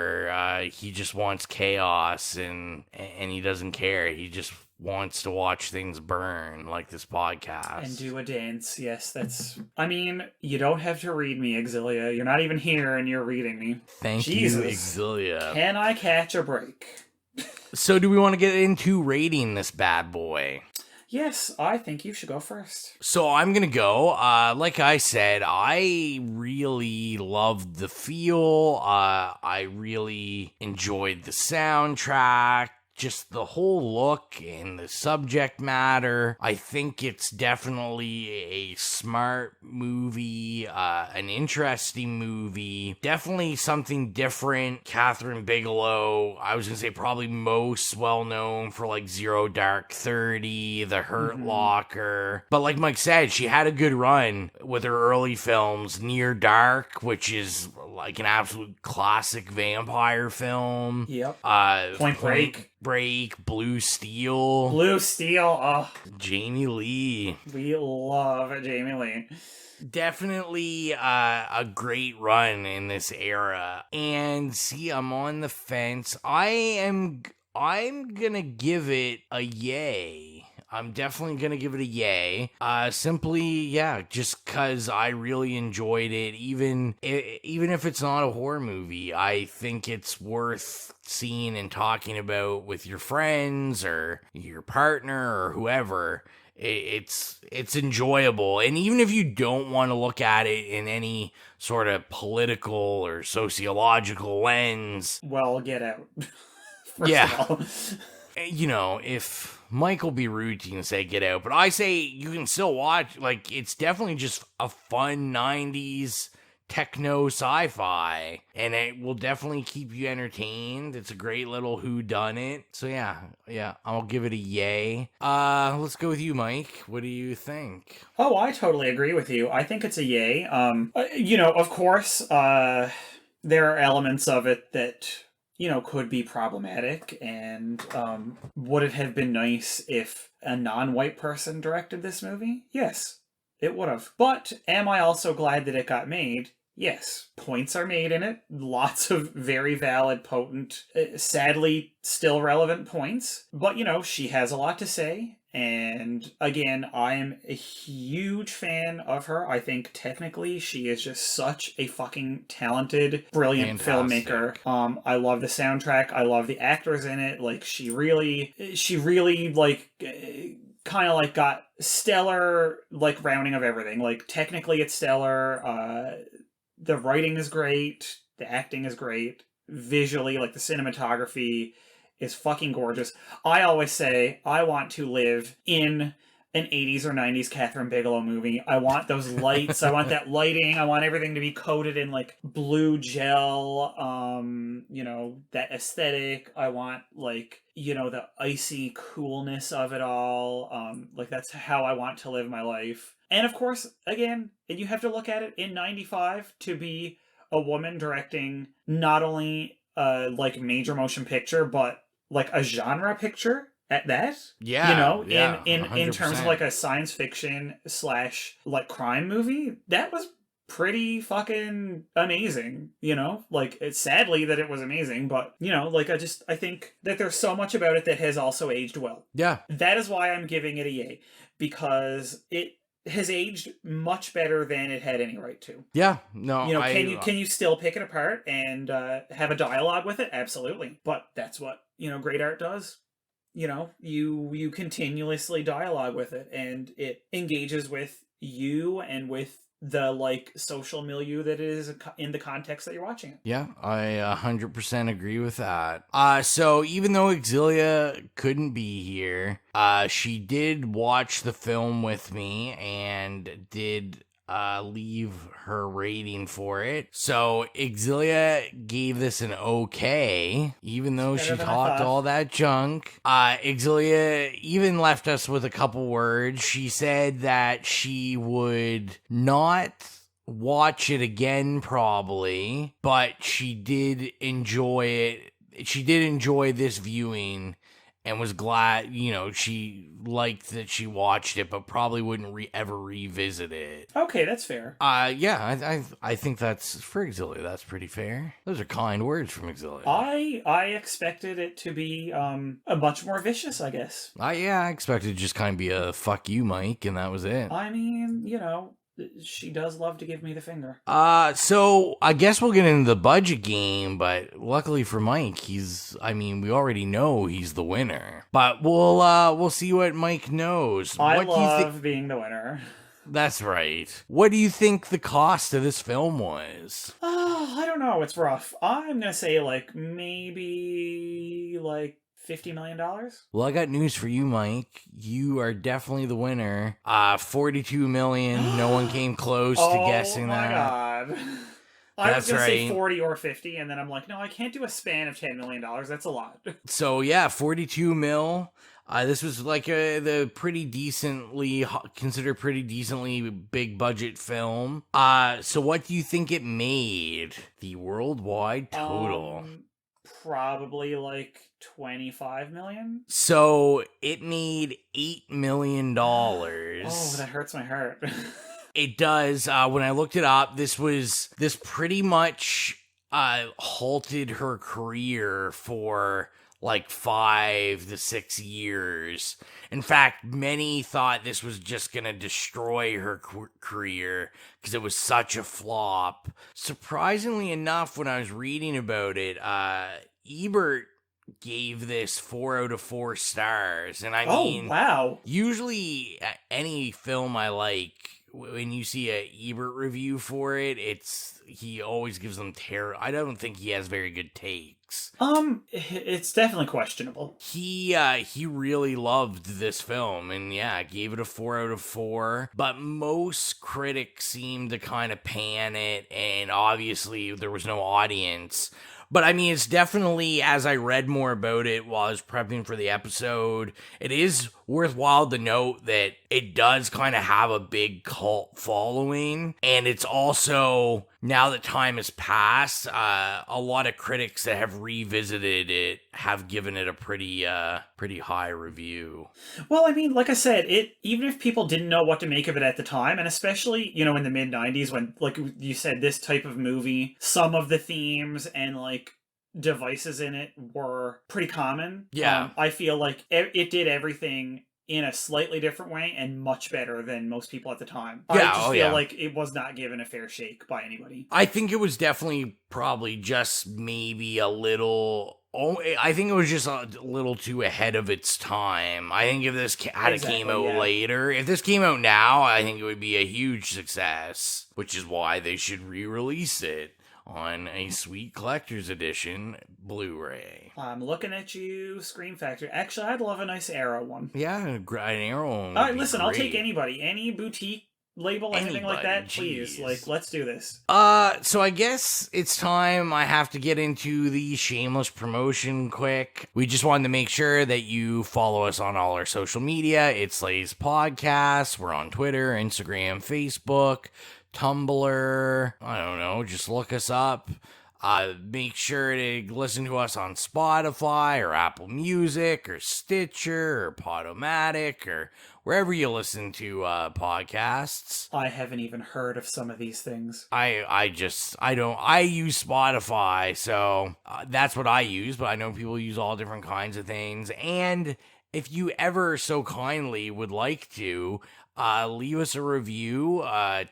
he just wants chaos and he doesn't care. He just wants to watch things burn, like this podcast. And do a dance. Yes, that's... I mean, you don't have to read me, Xylia. You're not even here and you're reading me. Thank you, Xylia. Can I catch a break? So do we want to get into rating this bad boy? Yes, I think you should go first. So I'm going to go. Like I said, I really loved the feel. I really enjoyed the soundtrack. Just the whole look and the subject matter. I think it's definitely a smart movie, an interesting movie, definitely something different. Catherine Bigelow, I was gonna say probably most well known for like Zero Dark 30, The Hurt Locker. But like Mike said, she had a good run with her early films. Near Dark, which is like an absolute classic vampire film. Yep. Point Break, Blue Steel. Oh. Jamie Lee. We love Jamie Lee. Definitely a great run in this era. And see, I'm on the fence. I'm gonna give it a yay. I'm definitely going to give it a yay. Simply, just because I really enjoyed it. Even if it's not a horror movie, I think it's worth seeing and talking about with your friends or your partner or whoever. It's enjoyable. And even if you don't want to look at it in any sort of political or sociological lens. Well, get out. If... Mike will be rude to you and say get out, but I say you can still watch. Like, it's definitely just a fun 90s techno sci-fi, and it will definitely keep you entertained. It's a great little whodunit. So yeah, I'll give it a yay. Let's go with you, Mike. What do you think? Oh, I totally agree with you. I think it's a yay. Of course, there are elements of it that could be problematic, and would it have been nice if a non-white person directed this movie? Yes, it would have. But am I also glad that it got made? Yes. Points are made in it. Lots of very valid, potent, sadly still relevant points. But, she has a lot to say. And again, I'm a huge fan of her. I think technically she is just such a fucking talented, brilliant filmmaker. I love the soundtrack. I love the actors in it. Like, she really like kind of like got stellar like rounding of everything. Like, technically it's stellar. The writing is great. The acting is great. Visually, like the cinematography is fucking gorgeous. I always say I want to live in an 80s or 90s Catherine Bigelow movie. I want those lights. I want that lighting. I want everything to be coated in like blue gel. That aesthetic. I want like, the icy coolness of it all. Like that's how I want to live my life. And of course, again, you have to look at it in 95 to be a woman directing not only like major motion picture, but like a genre picture at that. Yeah, You know, yeah, in terms of 100%. like a science fiction / like crime movie, that was pretty fucking amazing, you know? Like, it's sadly that it was amazing, but, you know, like, I think that there's so much about it that has also aged well. Yeah. That is why I'm giving it a yay, because it has aged much better than it had any right to. Yeah, no, You know, can you still pick it apart and have a dialogue with it? Absolutely. But that's what, you know, great art does. You know, you continuously dialogue with it, and it engages with you and with the like social milieu that is in the context that you're watching it. Yeah, I 100% agree with that. So even though Xylia couldn't be here, she did watch the film with me and did leave her rating for it. So Xylia gave this an okay, even though she talked all that junk. Xylia even left us with a couple words. She said that she would not watch it again probably, but she did enjoy it. She did enjoy this viewing and was glad, you know, she liked that she watched it, but probably wouldn't ever revisit it. Okay, that's fair. Yeah, I think that's, for Xylia, that's pretty fair. Those are kind words from Xylia. I expected it to be a much more vicious, I guess. Yeah, I expected it to just kind of be a fuck you, Mike, and that was it. I mean, you know, she does love to give me the finger. So I guess we'll get into the budget game, but luckily for Mike, we already know he's the winner. But we'll see what Mike knows. I love being the winner. That's right. What do you think the cost of this film was? I don't know. It's rough. I'm gonna say like maybe like $50 million? Well, I got news for you, Mike. You are definitely the winner. 42 million. No one came close to guessing that. Oh my god. I was going to say right. 40 or 50, and then I'm like, no, I can't do a span of $10 million. That's a lot. So, yeah, 42 mil. This was like the considered pretty decently big budget film. So what do you think it made? The worldwide total? Probably like 25 million. So it made $8 million. Oh, that hurts my heart. It does. When I looked it up, this pretty much halted her career for like 5 to 6 years. In fact, many thought this was just going to destroy her career because it was such a flop. Surprisingly enough, when I was reading about it, Ebert gave this 4 out of 4 stars. And I mean, wow. Usually any film I like, when you see a Ebert review for it, he always gives them I don't think he has very good takes. It's definitely questionable. He really loved this film and gave it a 4 out of 4. But most critics seemed to kind of pan it, and obviously there was no audience. But I mean, it's definitely, as I read more about it while I was prepping for the episode, it is worthwhile to note that it does kind of have a big cult following. And it's also, now that time has passed, a lot of critics that have revisited it have given it a pretty high review. Well, I mean, like I said, even if people didn't know what to make of it at the time, and especially, you know, in the mid-90s when, like you said, this type of movie, some of the themes and, like, devices in it were pretty common. Yeah. I feel like it did everything in a slightly different way and much better than most people at the time. I just feel like it was not given a fair shake by anybody. I think it was definitely probably just maybe a little... I think it was just a little too ahead of its time. I think if this came out later, if this came out now, I think it would be a huge success, which is why they should re-release it on a sweet collector's edition Blu-ray. I'm looking at you, Scream Factory. Actually, I'd love a nice Arrow one. Yeah, an Arrow one. All right, listen, I'll take anybody. Any boutique label, anything like that, please. Like, let's do this. So I guess it's time I have to get into the shameless promotion quick. We just wanted to make sure that you follow us on all our social media. It's Slay's Podcast. We're on Twitter, Instagram, Facebook, Tumblr. I don't know, just look us up. Make sure to listen to us on Spotify or Apple Music or Stitcher or Podomatic or wherever you listen to podcasts. I haven't even heard of some of these things. I use Spotify, so that's what I use, but I know people use all different kinds of things. And if you ever so kindly would like to, leave us a review,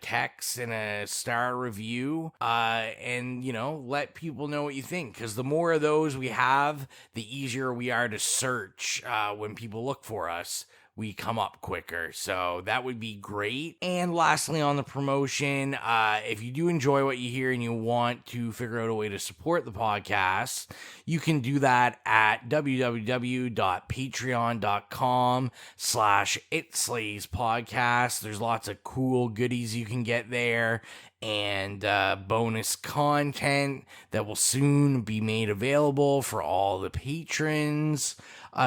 text and a star review, and, let people know what you think. Because the more of those we have, the easier we are to search when people look for us. We come up quicker, so that would be great. And lastly, on the promotion, if you do enjoy what you hear and you want to figure out a way to support the podcast, you can do that at www.patreon.com/itslayspodcast. There's lots of cool goodies you can get there, and bonus content that will soon be made available for all the patrons.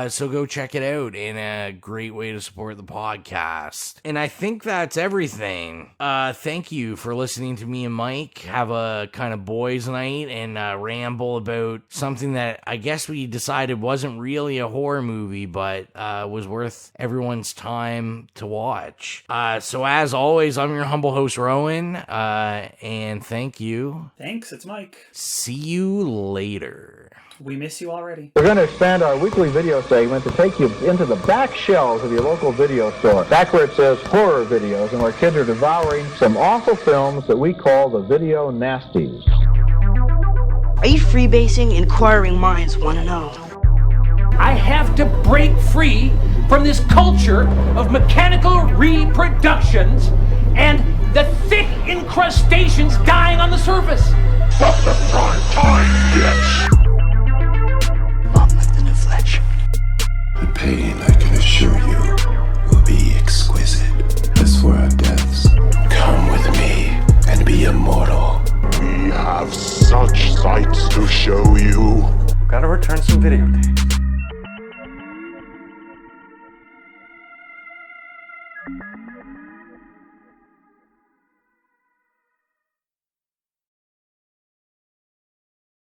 So go check it out, and a great way to support the podcast. And I think that's everything. Thank you for listening to me and Mike have a kind of boys' night and ramble about something that I guess we decided wasn't really a horror movie, but was worth everyone's time to watch. So as always, I'm your humble host, Rowan, and thank you. Thanks, it's Mike. See you later. We miss you already. We're going to expand our weekly video segment to take you into the back shelves of your local video store, back where it says horror videos, and where kids are devouring some awful films that we call the video nasties. Are you freebasing? Inquiring minds want to know. I have to break free from this culture of mechanical reproductions and the thick incrustations dying on the surface. From the prime time, bitch! The pain, I can assure you, will be exquisite. As for our deaths, come with me and be immortal. We have such sights to show you. Gotta return some videotape.